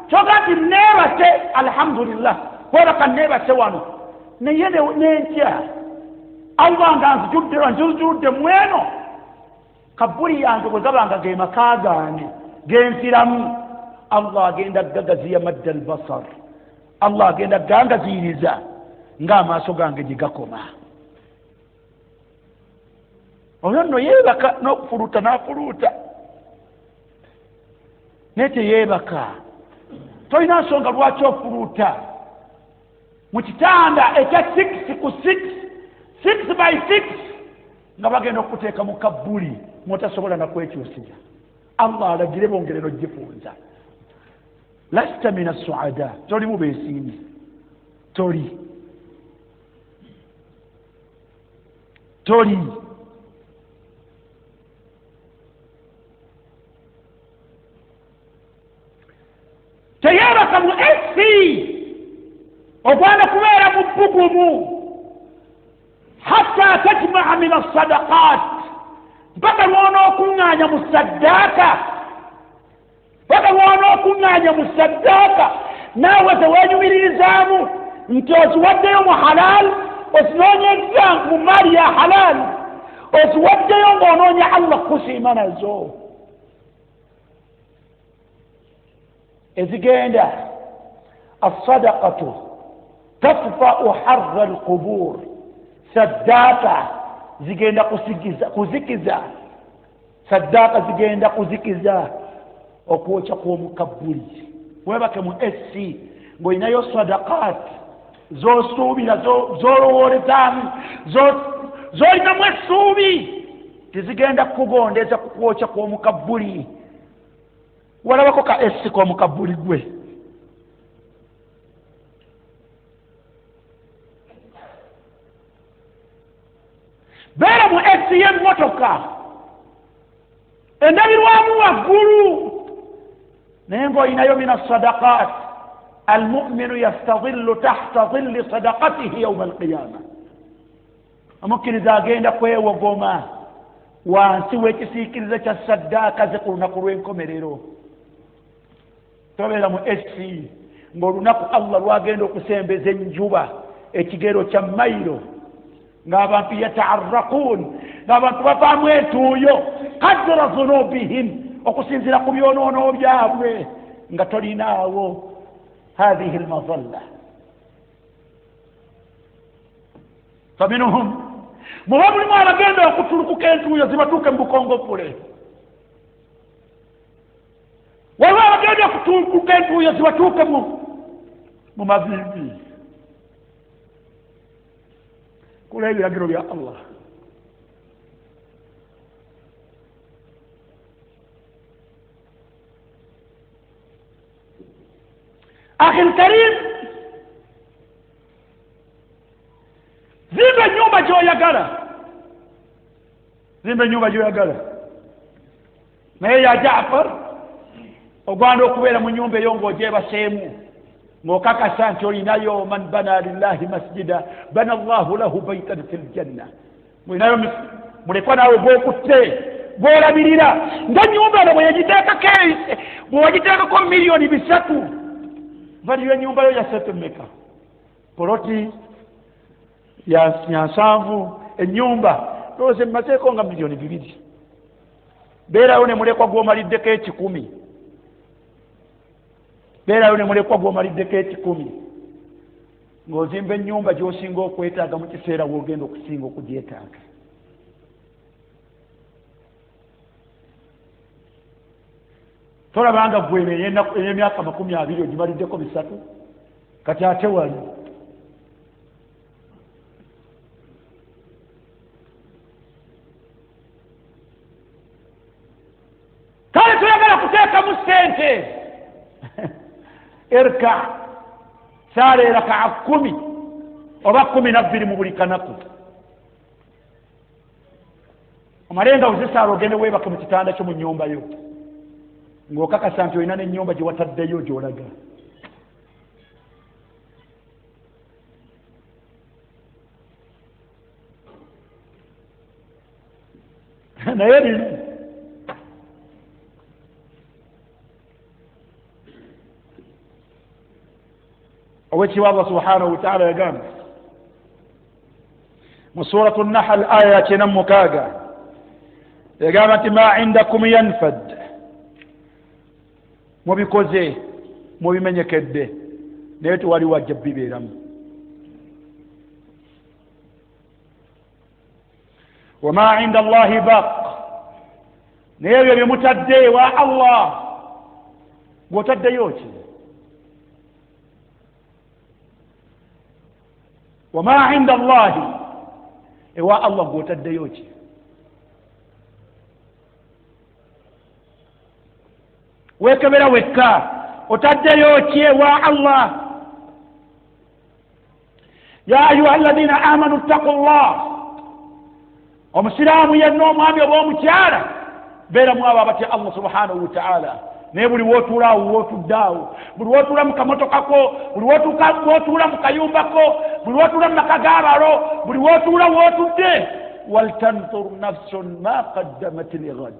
kyoga nti neebase alhamdulillah kwebaka neebase wano naye n'entya Allah nga nzijudde mweno kabuli yange bwe gabanga ge maka gange gensiramu Allah agenda gagaziya madda albasar Allah agenda gangaziyiriza ng'amaaso gange gye gakoma. Oyo nno yeebaka n'okufuluuta n'afuluuta naye teyeebaka tolina nsonga lwaki ofuluuta mu kitanda ekya 6 ku 6 by 6 nga bagenda okuteeka mu kabuli mwotasobola nakwekyusiza. Allah alagire bongere n'ogifunza. Lasta min as-suada toli mu beesiimi toli teyeebaka mu esi ogenda kubeera mu bbugumu hatta tajmaa min as-sadaqat mpaka lw'onookuŋŋaanya mu saddaaka naawe tewenyumiririzaamu nti oziwaddeyo mu halal ozinoonyezza mu maali ya halal oziwaddeyo ng'onoonya Allah kusiima nazo ezigenda as-sadaqatu tatfa'u harra al-qubur saddaaka zigenda kuzikiza okwokya kw'omukabbuli. Webake mu esi ng'olinayo sadaqat z'osuubira z'olowoolezaamu z'olinamu essuubi tezigenda kukugondeza ku kwokya kw'omukabbuli. Walabako ka esi k'omukabbuli gwe beera mu esi y'emmotoka endabirwamu waggulu naye ng'olinayo min as-sadaqat al-mu'minu yastadhillu tahta dhilli sadaqatihi yawma al-qiyama. Omukkiriza agenda kwewogoma wansi w'ekisiikirize kya saddaaka ze ku lunaku lw'enkomerero. Tobeera mu esi ng'olunaku Allah lwagenda okusembeza enjuba ekigero kya mayiro ng'abantu yata'arraquun ng'abantu bavaamu entuuyo qadra dhunubihim okusinziira ku byonoono byabwe nga tolinaawo hadhihi almadalla. Faminhum muba mulimu abagenda okutulukuka entuuyo zibatuuke mu bukongoppule waliwo abagenda okutulukuka entuuyo zibatuuke mu mavivi. Kula ebiragiro bya Allah. Akhi al-Karim, zimba nyumba gy'oyagala naye ya Jaafar ogwanda okubeera mu nyumba eyo ng'ogyebaseemu ng'okakasa nti olinayo man bana lillahi masjida bana Allahu lahu baytan fil janna. Mulinayo mulekwa naawe gw'okutte gw'olabirira nga nyumba eno bwe wagiteekako miliyoni 3 valiyo nyumba yo ya setemeka poloti ya 7 ennyumba looze mmateeko nga miliyoni 2 beerayo ne mulekwa gw'omaliddeko ekikumi beerayo ne mulekwa gw'omaliddeko ekikumi ng'ozimba ennyumba gy'osinga okwetaaga mu kiseera w'ogenda okusinga okugyetaaga. Tolabanga gweno ey'emyaka 20 ogimaliddeko 3 kati ate wali kale tuyagala kuteekamu ssente erka saala eraka 10 oba 12 mu buli kanaku omalenga ozisaala ogende weebake mu kitanda kyo mu nnyumba yo ng'okakasa nti olina n'ennyumba gye wataddeyo gy'olaga. naye lino owekiwa Allah subhanahu wa ta'ala yagamba mu suratu Nahl aya ya 96 yagamba nti ma indakum yanfad mubikoze mubimenyekedde naye tewali wajja bibeeramu. wama inda Allahi baq naye ebyo byemutadde ewa Allah ng'otaddeyo ki? wama inda Allahi ewa Allah ng'otaddeyo ki? weekebera wekka otaddeyo ki ewa Allah? ya ayuha alladhina amanu ttaqullah omusiraamu yenna omwami oba omukyala beeramu abo abatya Allah subhanahu wa ta'ala. naye buli wootuulaawo wootuddaawo buli wootuula mu kamotokako buli wootuula mu kayumbako buli wootuula mu maka g'abalo buli wootuula wootudde waltanzur nafsun ma qaddamat lighad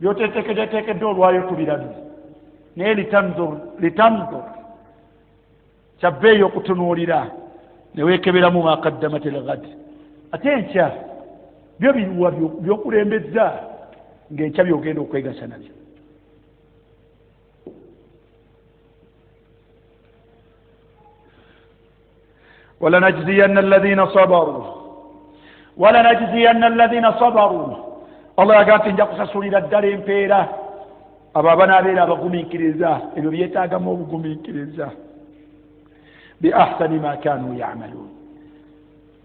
byoteekeddwa olwayo tubirabye naye litanzur kyabbeeyo okutunuulira neweekeberamu ma qaddamat lighad ate enkya byo biruwa byokulembezza ng'enkya byogenda okwegasa nabyo. walanajziyanna alladhina sabaru Allah yagamba nti nja kusasulira ddala empeera abo abanaabeera abagumiikiriza ebyo byetaagamu obugumiikiriza bi ahsani ma kanu ya'malun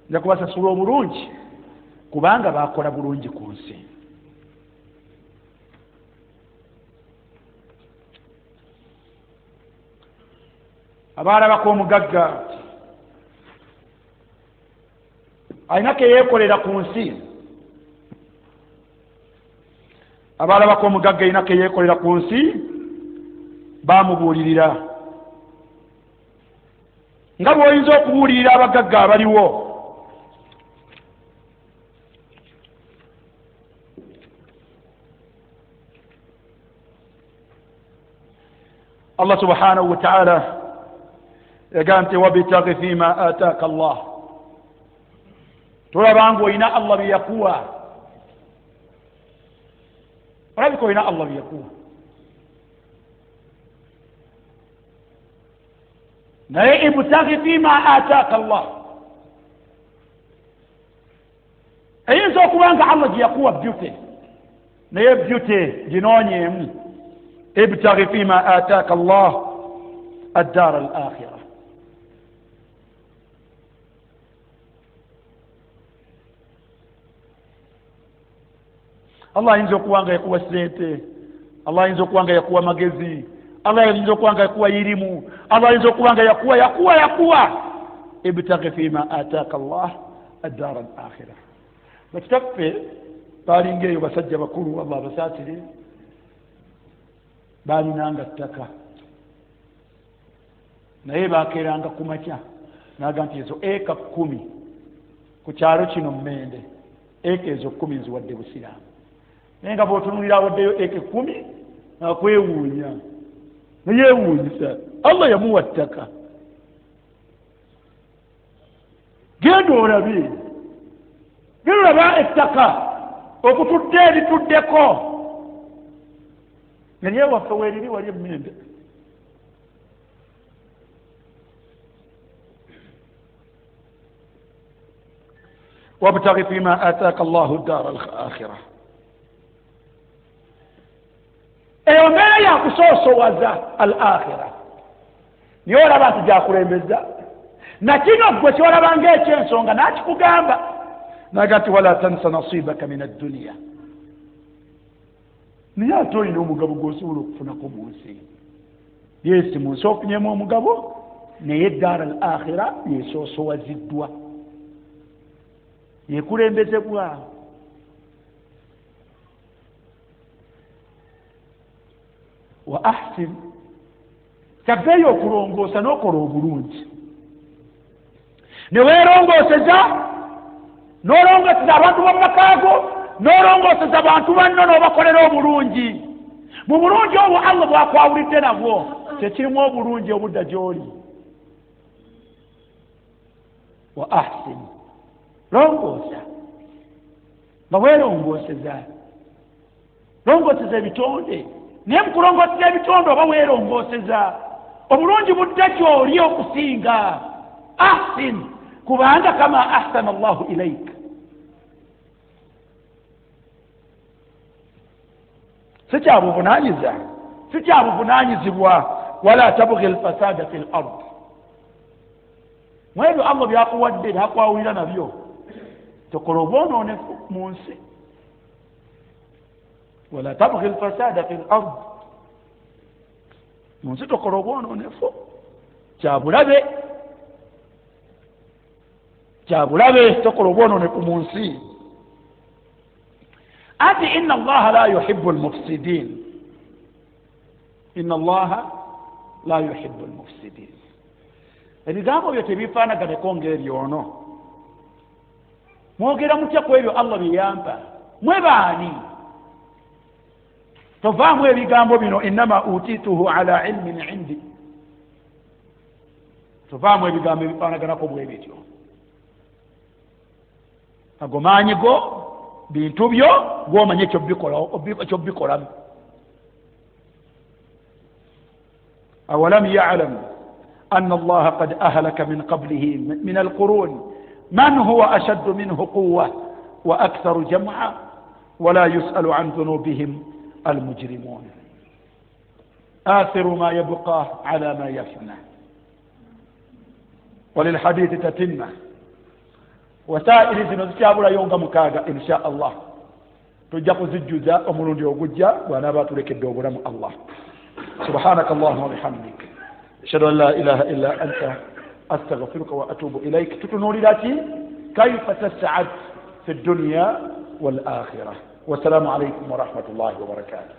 nja kubasasula obulungi kubanga baakola bulungi ku nsi. abaalabako omugagga alina ke yeekolera ku nsi abaalabako omugagga alina ke yeekolera ku nsi baamubuulirira nga bw'oyinza okubuulirira abagagga abaliwo. Allah subhanahu wa ta'ala yagamba nti wabitaghi fima ataaka Allah tolabanga olina Allah bye yakuwa olabika olina Allah bye yakuwa naye ibtaghi fima ataaka Allah eyinza okubanga Allah gye yakuwa beauty naye beauty ginoonyeemu ibtaghi fima ataaka Allah الدار الآخرة Allah ayinza okuwanga yakuwa ssente Allah ayinza okuwanga yakuwa magezi Allah ayinza okuwanga yakuwa irimu Allah ayinza okuwanga yakuwa ibtaghi fima ataaka Allah الدار الآخرة bakitaffe baalinga eyo basajja bakulu Allah basaasire baalinanga ttaka naye baakeeranga ku makya naga nti ezo eka 10 ku kyalo kino Mmende eka ezo 10 nziwadde busiraamu naye nga bw'otunulira awaddeyo eka 10 akwewuunya neyeewuunyisa Allah yamuwa ttaka genda olabe niraba ettaka okutudde ebituddeko naye ewaffe weeriri wali emmende wabtaghi fima ataaka allahu ddara al-akhira eyo mbeera yakusoosowaza al-akhira niyo olaba nti gyakulembeza nakino gwe kyolabanga ekyensonga nakikugamba naga ti wala tansa nasibaka min adduniya naye ate olina omugabo gwosobola okufunako mu nsi yesi mu nsi ofunyemu omugabo naye eddaara al-akhira yesoosowaziddwa yekulembezebwa wa ahsin kyabbeeyo okulongoosa n'okola obulungi neweerongooseza n'olongooseza abantu b'amakaago n'olongooseza abantu banno n'obakolera obulungi mu bulungi obwo Allah bwakwawulidde nabwo tekirimu obulungi obudda gy'oli wa ahsin longoosa nga weerongooseza longooseza ebitonde naye mukulongooseza ebitonde oba weerongooseza obulungi budda gy'oli okusinga ahsin kubanga kama ahsana allahu ilaik sikyabuvunanyizibwa wala tabghi alfasada fi lard mwebyo Allah byakuwadde nakwawulira nabyo tokola obwonoonefu mu nsi wala tabghi alfasada fi lard mu nsi tokola obwonoonefu kyabulabe tokola obwonoonefu mu nsi ati inna allaha la yuhibbu almufsidin inna allaha la yuhibbu almufsidin ebigambo byo tebifaanaganeko ng'eryono mwogera mutya ku ebyo Allah biyampa mwe baani tovaamu ebigambo bino innama utituhu ala ilmin indi tovaamu ebigambo ebifaanaganako bwe bityo ago maanyi go bintu byo gw'omanye ekyobbikolamu awalam ya'lam أن الله قد أهلك من قبله من القرون من هو أشد منه قوة وأكثر جمعا ولا يسأل عن ذنوبهم المجرمون آثر ما يبقى على ما يفنى وللحديث تتمة وسائل زنزكابula يونغ مكاغا إن شاء الله تجاكو زجوزا أمرون وقجا ونبات لك الدوبرا الله سبحانك اللهم وبحمدك أشهد أن لا إله إلا أنت أستغفرك وأتوب إليك تتنوري لاتي كيف تسعد في الدنيا والآخرة والسلام عليكم ورحمة الله وبركاته